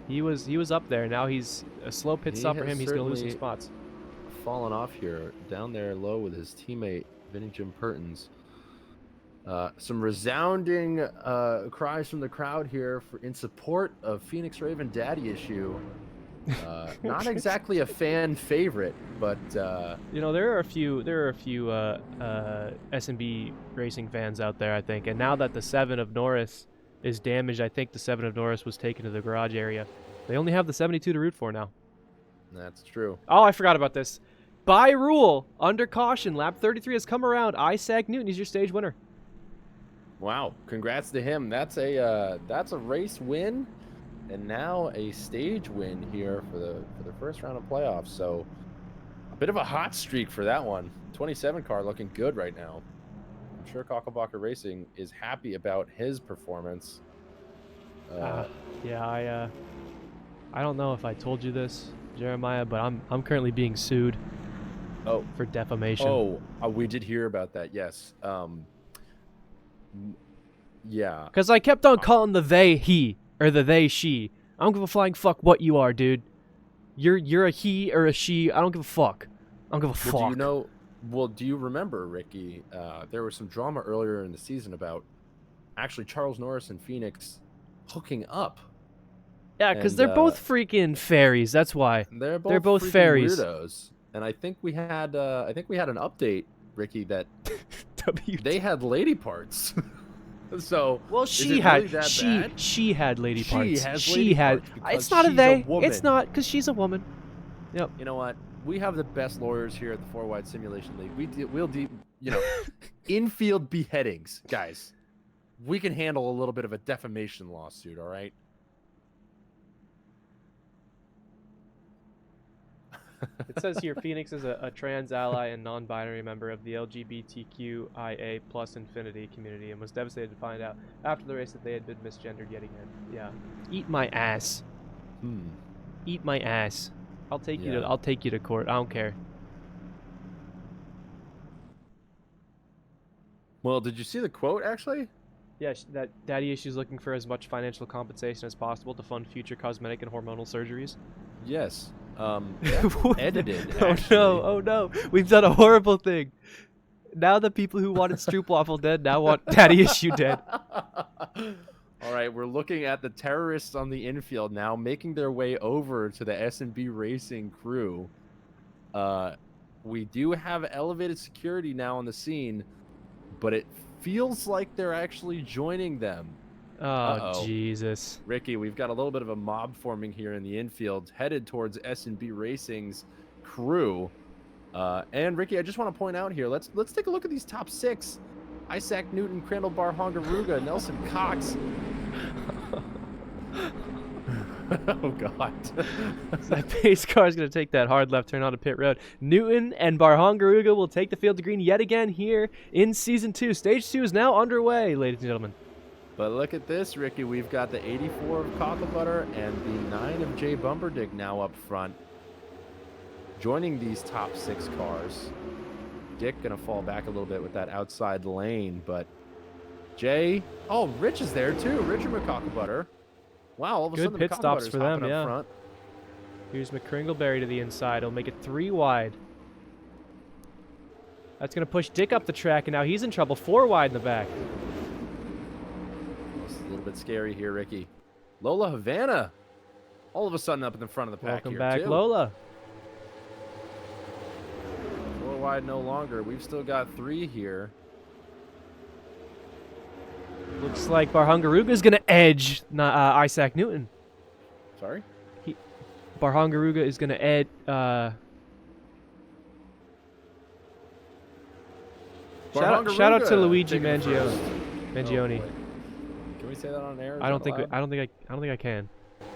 He was up there. Now he's a slow pit He stop for has him. He's going to lose some certainly spots. Falling off here, down there low with his teammate Vinny Jim Pertins. Some resounding cries from the crowd here in support of Phoenix Raven Daddy Issue. Not exactly a fan favorite, but You know, there are a few S&B racing fans out there, I think. And now that the 7 of Norris is damaged, I think the 7 of Norris was taken to the garage area. They only have the 72 to root for now. that's true. Oh, I forgot about this. By rule, under caution, lap 33 has come around. Isaac Newton is your stage winner. Wow, congrats to him. That's a race win, and now a stage win here for the first round of playoffs. So a bit of a hot streak for that one. 27 car looking good right now. I'm sure Kockelbacher Racing is happy about his performance. Yeah, I don't know if I told you this, Jeremiah, but I'm currently being sued. Oh. For defamation. Oh, we did hear about that. Yes. Yeah. Because I kept on calling the they he or the they she. I don't give a flying fuck what you are, dude. You're a he or a she. I don't give a fuck. I don't give a fuck. Well, do you know? Well, do you remember, Ricky? There was some drama earlier in the season about actually Charles Norris and Phoenix hooking up. Yeah, because and, they're both freaking fairies. That's why. They're both freaking fairies. weirdos. And I think we had an update, Ricky, that W. they had lady parts. So Well, is she it had really that she bad? she had lady She parts. has she lady had. parts because It's not a she's a they. It's woman. not because she's a woman. Yep. You know what? We have the best lawyers here at the Four Wide Simulation League. We'll do, you know, infield beheadings, guys. We can handle a little bit of a defamation lawsuit, all right? It says here Phoenix is a trans ally and non-binary member of the LGBTQIA plus infinity community and was devastated to find out after the race that they had been misgendered yet again. Yeah. Eat my ass. Eat my ass. I'll take you Yeah. to. I'll take you to court. I don't care. Well, did you see the quote actually? Yeah, that Daddy Issue's looking for as much financial compensation as possible to fund future cosmetic and hormonal surgeries. Yes. What? Edited. Oh Actually. no! Oh no! We've done a horrible thing. Now the people who wanted Stroopwafel dead now want Daddy Issue dead. All right, we're looking at the terrorists on the infield now making their way over to the S&B Racing crew. We do have elevated security now on the scene, but it feels like they're actually joining them. Oh Uh-oh. Jesus! Ricky, we've got a little bit of a mob forming here in the infield, headed towards S&B Racing's crew. And Ricky, I just want to point out here, let's take a look at these top 6. Isaac Newton, Crandall Hongaruga, Nelson Cox. Oh God! That pace car is going to take that hard left turn onto pit road. Newton and Barhongaruga will take the field to green yet again here in Season 2. Stage 2 is now underway, ladies and gentlemen. But look at this, Ricky. We've got the 84 of Cocklebutter and the 9 of Jay Bumberdick now up front, joining these top 6 cars. Dick gonna fall back a little bit with that outside lane, but Jay, oh, Rich is there too. Richard McCocklebutter. Wow, all of a Good sudden pit the stops McCocklebutters for them, hopping yeah. up front. Here's McCringleberry to the inside. He'll make it 3 wide. That's going to push Dick up the track, and now he's in trouble. 4 wide in the back. It's a little bit scary here, Ricky. Lola Havana, all of a sudden up in the front of the pack Welcome here back, too. Lola. 4 wide no longer. We've still got 3 here. Looks like Barhongaruga is going to edge Isaac Newton. Sorry? Barhongaruga is going to edge... Shout out to Luigi Mangione. Oh, can we say that on air? Is I don't that think allowed? I don't think I can.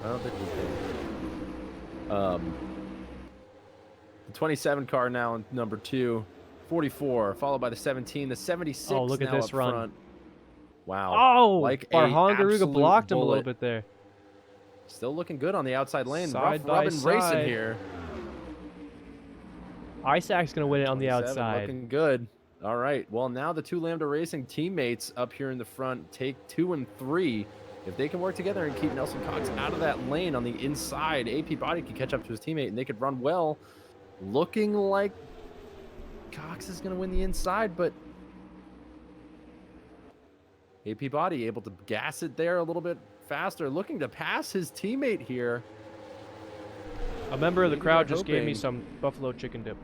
I don't think we can. The 27 car now in number 2, 44, followed by the 17, the 76. Oh, look at now this up run. front. Wow. Oh, like Barhongaruga blocked him a little bit there. Still looking good on the outside lane. Side Rough by Robin racing side. here. Isaac's going to win it on the 27 outside. Looking good. All right. Well, now the 2 Lambda Racing teammates up here in the front take 2 and 3. If they can work together and keep Nelson Cox out of that lane on the inside, AP Body can catch up to his teammate and they could run well. Looking like Cox is going to win the inside, but AP Body able to gas it there a little bit faster, looking to pass his teammate here. A member of the Maybe crowd they're just gave me hoping- some buffalo chicken dip.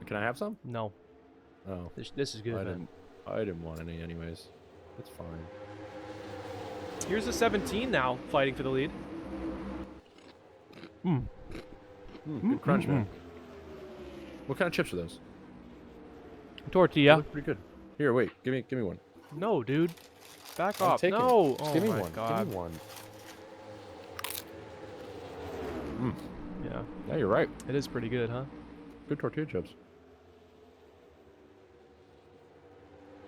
Can I have some? No, Oh, this is good, man. I didn't want any anyways. It's fine. Here's the 17 now, fighting for the lead. Good crunch, man. What kind of chips are those? They Tortilla. look pretty good. Here, wait. Give me one. No, dude. Back I'm off. taking it. No. Oh Give me my one. God. Give me one. Yeah, Yeah, you're right. it is pretty good, huh? Good tortilla chips.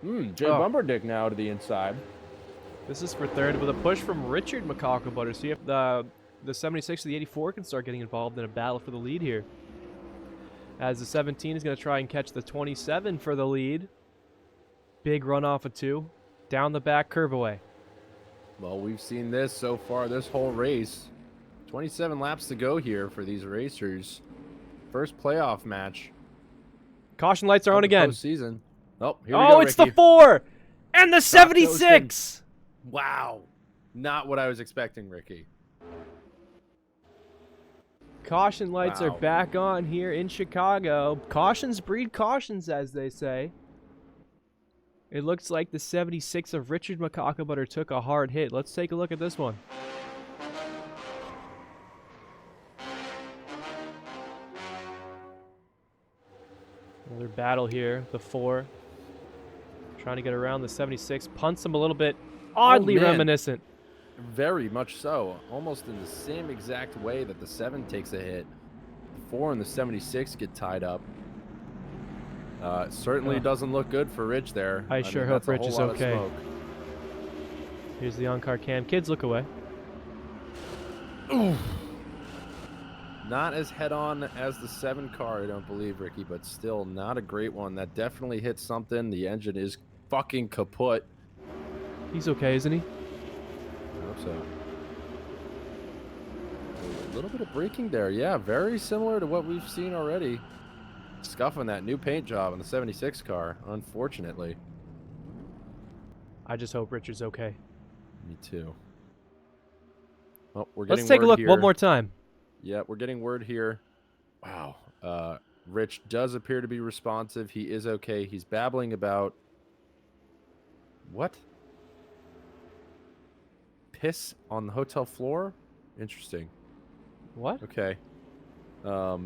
Jay Oh. Bumberdick now to the inside. This is for third with a push from Richard McCocklebutter. See if the 76 to the 84 can start getting involved in a battle for the lead here. As the 17 is going to try and catch the 27 for the lead. Big run off of 2. Down the back, curve away. Well, we've seen this so far this whole race. 27 laps to go here for these racers. First playoff match. Caution lights are on again. Season. Oh, here we Oh, go, it's Ricky. the 4 and the 76. Wow. Not what I was expecting, Ricky. Caution lights are Wow. back on here in Chicago. Cautions breed cautions, as they say. It looks like the 76 of Richard McCocklebutter took a hard hit. Let's take a look at this one. Another battle here. The 4 trying to get around the 76. Punts him a little bit. Oddly man. reminiscent. Very much so. Almost in the same exact way that the 7 takes a hit. The 4 and the 76 get tied up. Certainly Yeah. doesn't look good for Rich there. I sure hope that's a Rich whole is lot of okay. smoke. Here's the on-car cam. Kids, look away. Not as head-on as the 7 car, I don't believe, Ricky, but still not a great one. That definitely hit something. The engine is fucking kaput. He's okay, isn't he? I hope so. A little bit of braking there. Yeah, very similar to what we've seen already. Scuffing that new paint job on the 76 car, unfortunately. I just hope Richard's okay. Me too. Oh, we're getting Let's take a word look here. one more time. Yeah, we're getting word here. Wow. Rich does appear to be responsive. He is okay. He's babbling about... What? Piss on the hotel floor? Interesting. What? Okay. Well,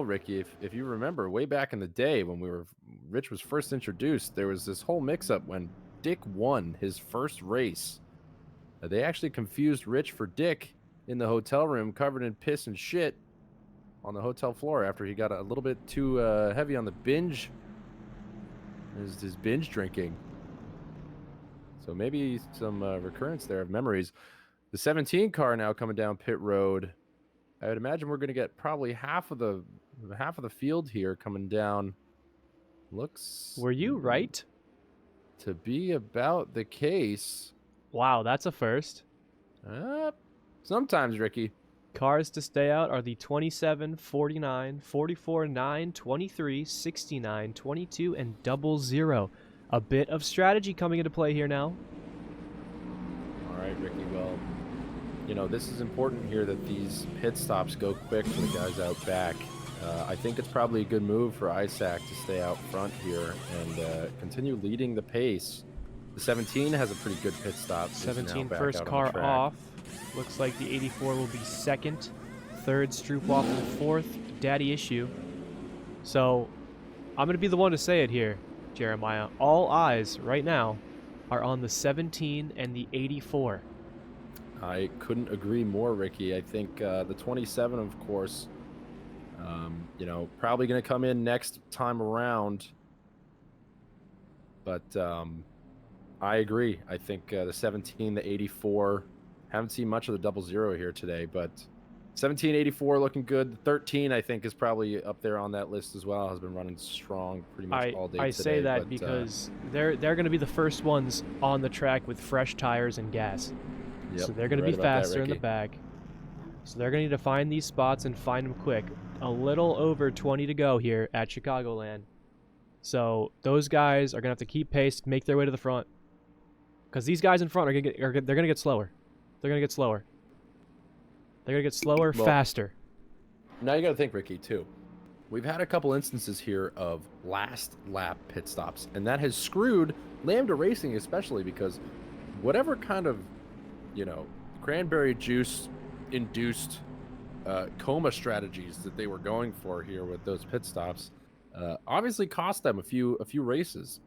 Ricky, if you remember, way back in the day when Rich was first introduced, there was this whole mix-up when Dick won his first race. They actually confused Rich for Dick in the hotel room, covered in piss and shit on the hotel floor after he got a little bit too heavy on the binge. His binge drinking. So maybe some recurrence there of memories. The 17 car now coming down pit road. I would imagine we're going to get probably half of the field here coming down. Looks. Were you right? To be about the case. Wow, that's a first. Sometimes, Ricky. Cars to stay out are the 27, 49, 44, 9, 23, 69, 22, and 00. A bit of strategy coming into play here now. All right, Ricky. Well, you know, this is important here that these pit stops go quick for the guys out back. I think it's probably a good move for Isaac to stay out front here and continue leading the pace. The 17 has a pretty good pit stop. 17 first car off. Looks like the 84 will be second. Third, Stroopwafel fourth. Daddy issue. So, I'm going to be the one to say it here, Jeremiah. All eyes right now are on the 17 and the 84. I couldn't agree more, Ricky. I think the 27, of course, you know, probably going to come in next time around. But I agree. I think the 17, the 84, haven't seen much of the 00 here today, but 17, 84 looking good. The 13, I think, is probably up there on that list as well. Has been running strong pretty much all day today. I say that because they're going to be the first ones on the track with fresh tires and gas. Yep, so they're going to be faster in the back. So they're going to need to find these spots and find them quick. A little over 20 to go here at Chicagoland. So those guys are going to have to keep pace, make their way to the front. Because these guys in front they're going to get slower. They're going to get slower. They're going to get slower, faster. Now you got to think, Ricky, too. We've had a couple instances here of last lap pit stops, and that has screwed Lambda Racing, especially because whatever kind of, you know, cranberry juice induced coma strategies that they were going for here with those pit stops obviously cost them a few races.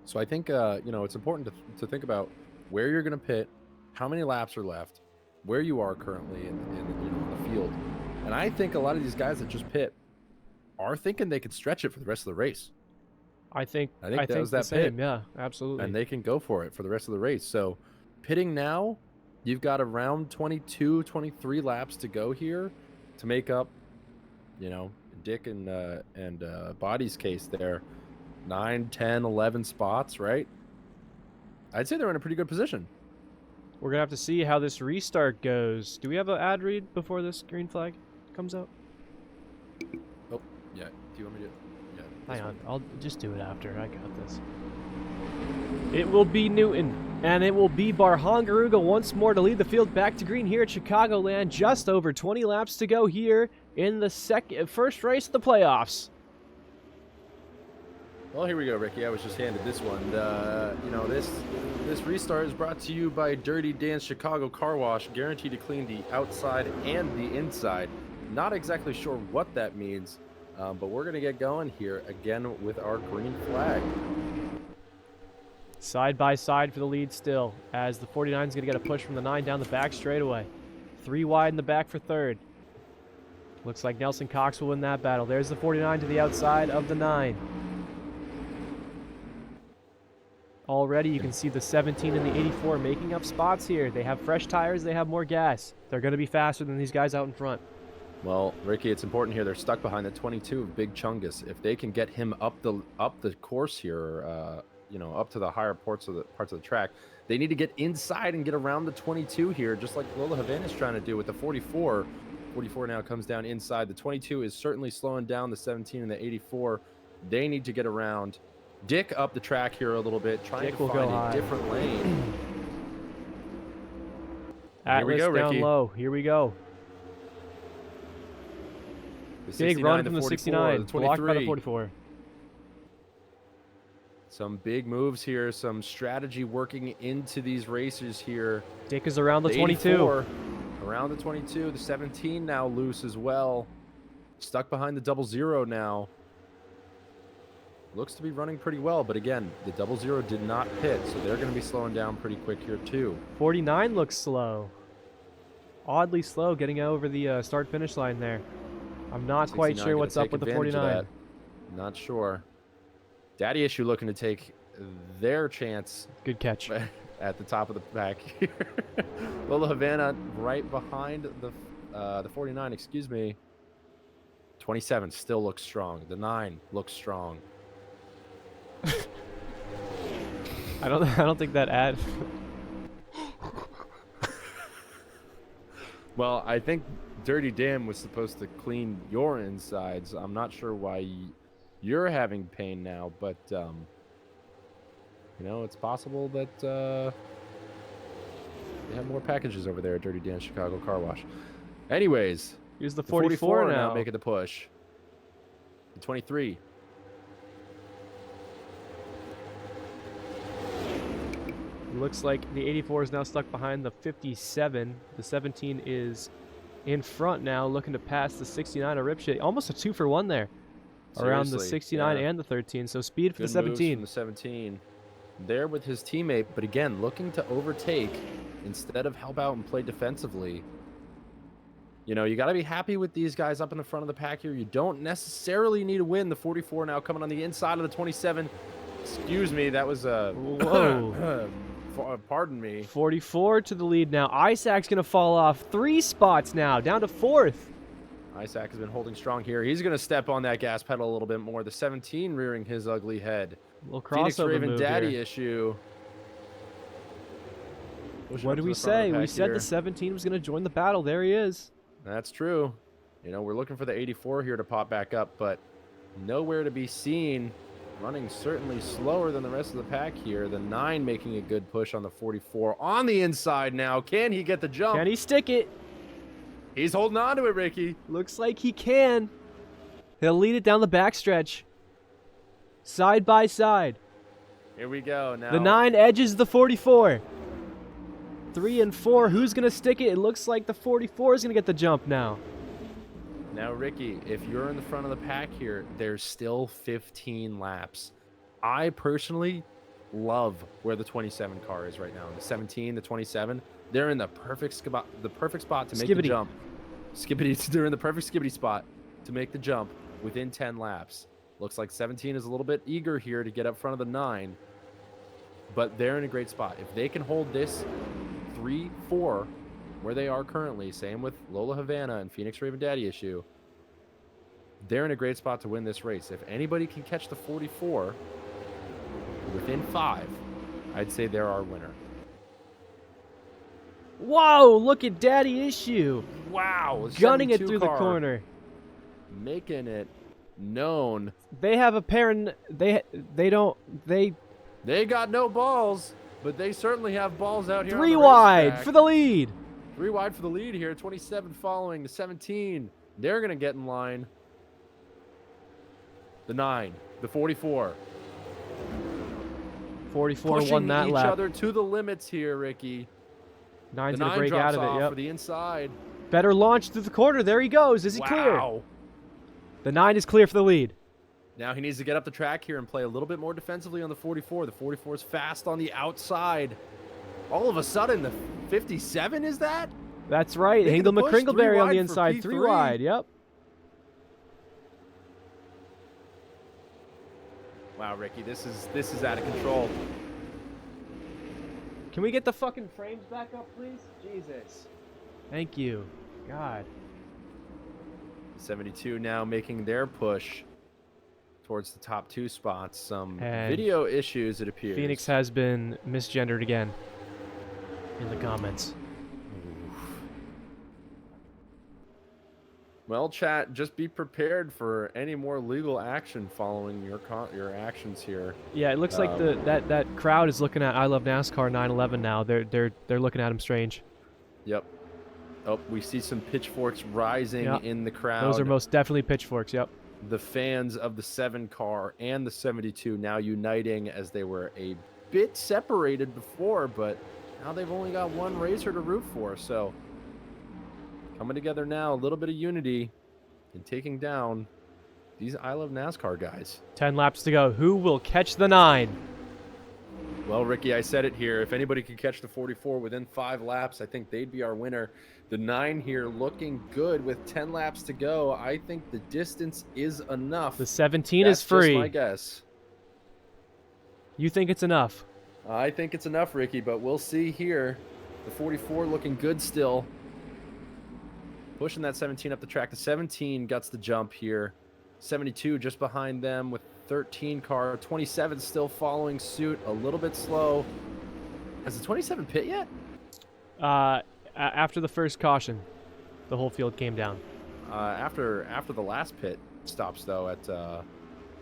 So I think you know, it's important to think about where you're going to pit, how many laps are left, where you are currently in you know, the field. And I think a lot of these guys that just pit are thinking they could stretch it for the rest of the race. I think that was that the same. pit. Yeah, absolutely. And they can go for it for the rest of the race. So pitting now, you've got around 22, 23 laps to go here to make up, you know, Dick and Body's case there. 9, 10, 11 spots, right? I'd say they're in a pretty good position. We're going to have to see how this restart goes. Do we have an ad read before this green flag comes out? Oh, yeah. Do you want me to? Yeah. Hang on. I'll just do it after. I got this. It will be Newton, and it will be Barhangaruga once more to lead the field back to green here at Chicagoland. Just over 20 laps to go here in the first race of the playoffs. Well, here we go, Ricky. I was just handed this one. You know, this restart is brought to you by Dirty Dan's Chicago Car Wash, guaranteed to clean the outside and the inside. Not exactly sure what that means, but we're going to get going here again with our green flag. Side by side for the lead still, as the 49 is going to get a push from the 9 down the back straightaway. 3 wide in the back for third. Looks like Nelson Cox will win that battle. There's the 49 to the outside of the 9. Already you can see the 17 and the 84 making up spots here. They have fresh tires, they have more gas. They're going to be faster than these guys out in front. Well, Ricky, it's important here. They're stuck behind the 22 of Big Chungus. If they can get him up the course here, you know, up to the higher parts of the track, they need to get inside and get around the 22 here, just like Lola Havana's trying to do with the 44. 44 now comes down inside. The 22 is certainly slowing down the 17 and the 84. They need to get around. Dick up the track here a little bit, trying to find a different lane. Here we go, Ricky. Down low. Here we go. Big run from the 69. Blocked by the 44. Some big moves here. Some strategy working into these races here. Dick is around the 22. Around the 22. The 17 now loose as well. Stuck behind the 00 now. Looks to be running pretty well, but again, the 00 did not pit, so they're going to be slowing down pretty quick here too. 49 looks slow. Oddly slow getting over the start-finish line there. I'm not quite sure what's up with the 49. Not sure. Daddy Issue looking to take their chance. Good catch. At the top of the pack here. Lola Havana right behind the 49, excuse me. 27 still looks strong. The 9 looks strong. I don't think that ad. Well, I think Dirty Dan was supposed to clean your insides. I'm not sure why you're having pain now, but you know, it's possible that they have more packages over there at Dirty Dan Chicago Car Wash. Anyways, here's the 44 now making the push. The 23. Looks like the 84 is now stuck behind the 57. The 17 is in front now, looking to pass the 69 of Ripshit. Almost a 2-for-1 there. Seriously, around the 69 and the 13. So speed for Good the 17. From the 17. There with his teammate, but again, looking to overtake instead of help out and play defensively. You know, you got to be happy with these guys up in the front of the pack here. You don't necessarily need to win. The 44 now coming on the inside of the 27. Excuse me, that was a... Whoa. Pardon me. 44 to the lead now. Isaac's going to fall off 3 spots now, down to 4th. Isaac has been holding strong here. He's going to step on that gas pedal a little bit more. The 17 rearing his ugly head. A little Phoenix crossover Raven move Daddy here. Issue. What did we say? We said the 17 was going to join the battle. There he is. That's true. You know, we're looking for the 84 here to pop back up, but nowhere to be seen. Running certainly slower than the rest of the pack here. The 9 making a good push on the 44. On the inside now. Can he get the jump? Can he stick it? He's holding on to it, Ricky. Looks like he can. He'll lead it down the backstretch. Side by side. Here we go. Now the 9 edges the 44. 3 and 4. Who's going to stick it? It looks like the 44 is going to get the jump now. Now, Ricky, if you're in the front of the pack here, there's still 15 laps. I personally love where the 27 car is right now. The 17, the 27, they're in the perfect spot to make the jump. They're in the perfect skibbity spot to make the jump within 10 laps. Looks like 17 is a little bit eager here to get up front of the 9, but they're in a great spot. If they can hold this 3-4 where they are currently, same with Lola Havana and Phoenix Raven Daddy Issue, they're in a great spot to win this race. If anybody can catch the 44 within 5, I'd say they're our winner. Whoa, look at Daddy Issue. Wow. Gunning it through the corner. Making it known. They have a pair and they got no balls, but they certainly have balls out here. 3 wide for the lead. 3 wide for the lead here. 27 following the 17. They're going to get in line. The 9, the 44. 44 pushing won that each lap. other to the limits here, Ricky. 9's the going to 9 break drops out of it, off yep. for the inside. Better launch through the corner. There he goes. Is he clear? The 9 is clear for the lead. Now he needs to get up the track here and play a little bit more defensively on the 44. The 44 is fast on the outside. All of a sudden, the 57 is that? That's right. Hingle McCringleberry on the inside. 3 wide. Yep. Wow, Ricky, this is out of control. Can we get the fucking frames back up, please? Jesus. Thank you. God. 72 now making their push towards the top 2 spots. Some And video issues, it appears. Phoenix has been misgendered again in the comments. Well, chat, just be prepared for any more legal action following your actions here. Yeah, it looks like that crowd is looking at I Love NASCAR 9/11 now. They're looking at him strange. Yep. Oh, we see some pitchforks rising in the crowd. Those are most definitely pitchforks. Yep. The fans of the 7 car and the 72 now uniting, as they were a bit separated before, but now they've only got one racer to root for. So coming together now, a little bit of unity and taking down these I Love NASCAR guys. 10 laps to go. Who will catch the 9? Well, Ricky, I said it here. If anybody could catch the 44 within 5 laps, I think they'd be our winner. The 9 here looking good with 10 laps to go. I think the distance is enough. The 17 That's is free. just my guess. You think it's enough? I think it's enough, Ricky, but we'll see here. The 44 looking good still. Pushing that 17 up the track. The 17 guts the jump here. 72 just behind them with 13 car. 27 still following suit, a little bit slow. Has the 27 pit yet? After the first caution, the whole field came down. After the last pit stops, though, at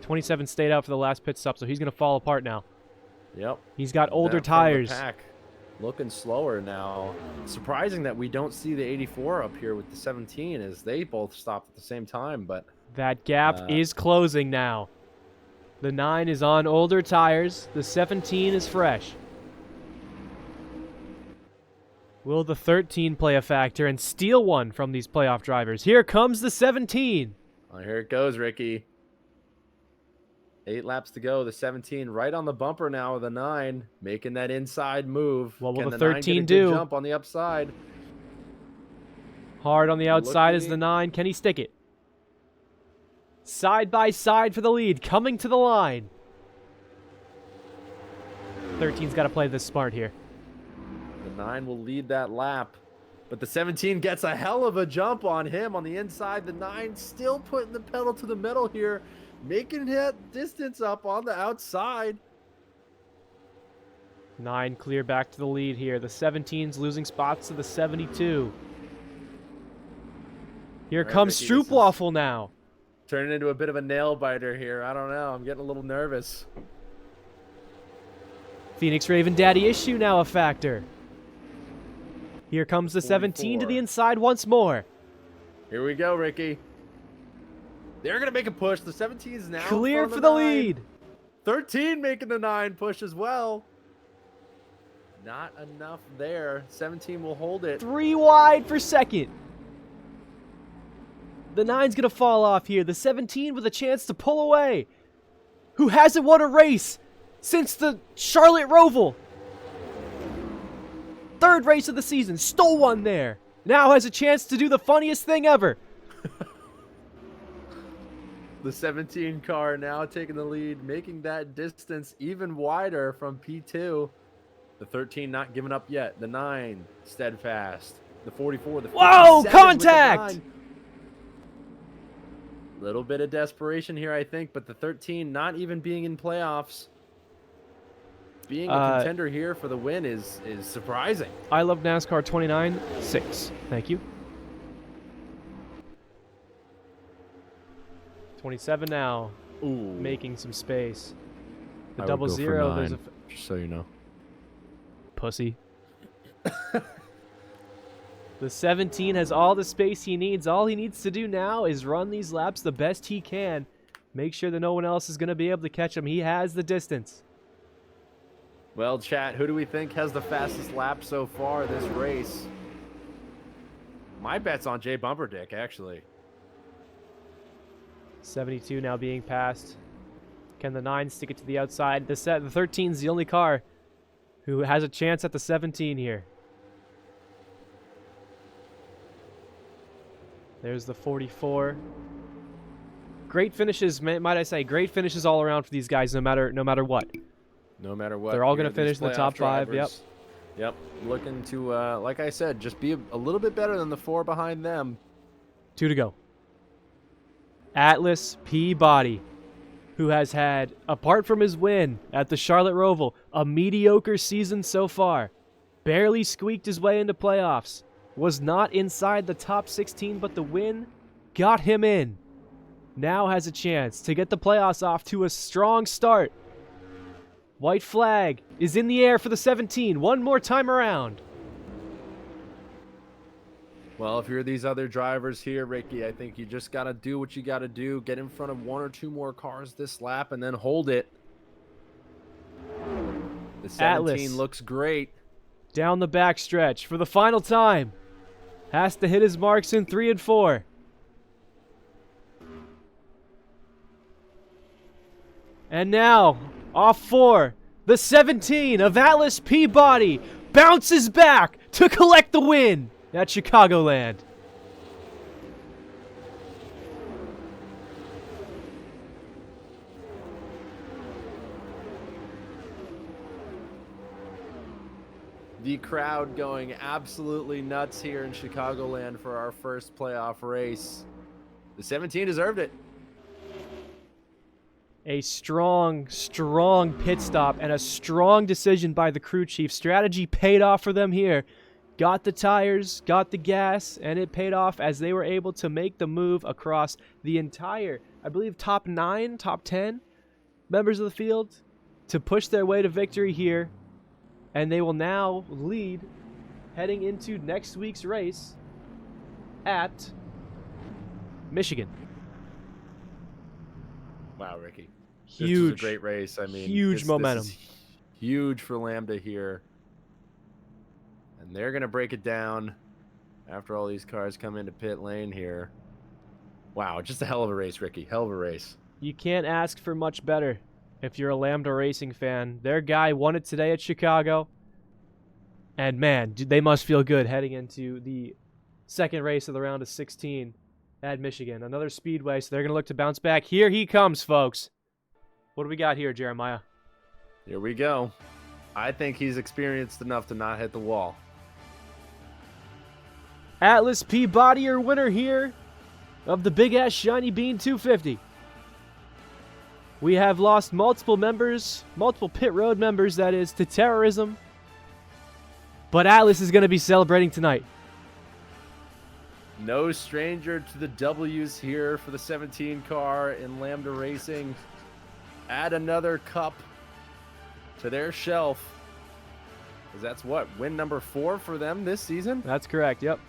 27 stayed out for the last pit stop, so he's going to fall apart now. Yep. He's got older That front of the tires. pack looking slower now. Surprising that we don't see the 84 up here with the 17, as they both stopped at the same time, but That gap is closing now. The 9 is on older tires. The 17 is fresh. Will the 13 play a factor and steal one from these playoff drivers? Here comes the 17. oh, here it goes, Ricky. 8 laps to go. The 17 right on the bumper now with the 9, making that inside move. What will Can the 9 13 get a good do? jump on the upside. Hard on the outside is Looking- the 9. Can he stick it? Side by side for the lead, coming to the line. 13's got to play this smart here. The 9 will lead that lap, but the 17 gets a hell of a jump on him on the inside. The 9 still putting the pedal to the metal here, making that distance up on the outside. 9 clear back to the lead here. The 17's losing spots to the 72. Here All right, comes Ricky, this is- Stroopwafel now. Turning into a bit of a nail biter here. I don't know. I'm getting a little nervous. Phoenix Raven Daddy issue now a factor. Here comes the 17 to the 44. inside once more. Here we go, Ricky. They're going to make a push. The 17 is now in Clear front of for the 9. lead. 13 making the 9 push as well. Not enough there. 17 will hold it. 3 wide for second. The 9's going to fall off here. The 17 with a chance to pull away. Who hasn't won a race since the Charlotte Roval. 3rd race of the season. Stole one there. Now has a chance to do the funniest thing ever. The 17 car now taking the lead, making that distance even wider from P2. The 13 not giving up yet. The 9 steadfast. The 44, the 57 Whoa, with the contact! 9. Little bit of desperation here, I think, but the 13 not even being in playoffs. Being a contender here for the win is surprising. I Love NASCAR 29-6. Thank you. 27 now. Ooh. Making some space. The I would double go for zero. There's a 9, just so you know. pussy. The 17 has all the space he needs. All he needs to do now is run these laps the best he can. Make sure that no one else is going to be able to catch him. He has the distance. Well, chat, who do we think has the fastest lap so far this race? My bet's on Jay Bumperdick, actually. 72 now being passed. Can the 9 stick it to the outside? The 13's the only car who has a chance at the 17 here. There's the 44. Great finishes, might I say, great finishes all around for these guys, no matter what. No matter what. They're all here gonna these finish in the playoff top 5, yep. drivers Yep, looking to, like I said, just be a little bit better than the 4 behind them. 2 to go. Atlas Peabody, who has had, apart from his win at the Charlotte Roval, a mediocre season so far. Barely squeaked his way into playoffs. Was not inside the top 16, but the win got him in. Now has a chance to get the playoffs off to a strong start. White flag is in the air for the 17. One more time around. Well, if you're these other drivers here, Ricky, I think you just got to do what you got to do. Get in front of 1 or 2 more cars this lap and then hold it. The 17 Atlas looks great. down the backstretch for the final time. Has to hit his marks in 3 and 4. And now, off 4, the 17 of Atlas Peabody bounces back to collect the win at Chicagoland. The crowd going absolutely nuts here in Chicagoland for our first playoff race. The 17 deserved it. A strong pit stop and a strong decision by the crew chief. Strategy paid off for them here. Got the tires, got the gas, and it paid off as they were able to make the move across the entire, I believe, top 9, top 10 members of the field to push their way to victory here. And they will now lead heading into next week's race at Michigan. Wow, Ricky. Huge. This was a great race. I mean, huge momentum. This is huge for Lambda here. And they're going to break it down after all these cars come into pit lane here. Wow, just a hell of a race, Ricky. Hell of a race. You can't ask for much better if you're a Lambda Racing fan. Their guy won it today at Chicago. And man, they must feel good heading into the second race of the round of 16 at Michigan. Another speedway, so they're going to look to bounce back. Here he comes, folks. What do we got here, Jeremiah? Here we go. I think he's experienced enough to not hit the wall. Atlas Peabody, your winner here of the Big Ass Shiny Bean 250. We have lost multiple members, multiple pit road members, that is, to terrorism. But Atlas is going to be celebrating tonight. No stranger to the W's here for the 17 car in Lambda Racing. Add another cup to their shelf. 'Cause that's what, win number 4 for them this season? That's correct, yep.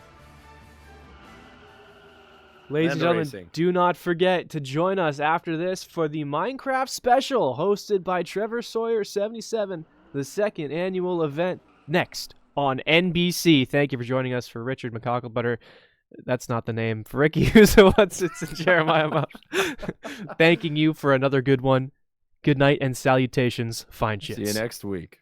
Ladies and Lambda gentlemen, Racing. do not forget to join us after this for the Minecraft special hosted by Trevor Sawyer 77, the second annual event next on NBC. Thank you for joining us. For Richard McCocklebutter, that's not the name. For Ricky What's it's and Jeremiah Muff. Thanking you for another good one. Good night and salutations, fine shits. See you next week.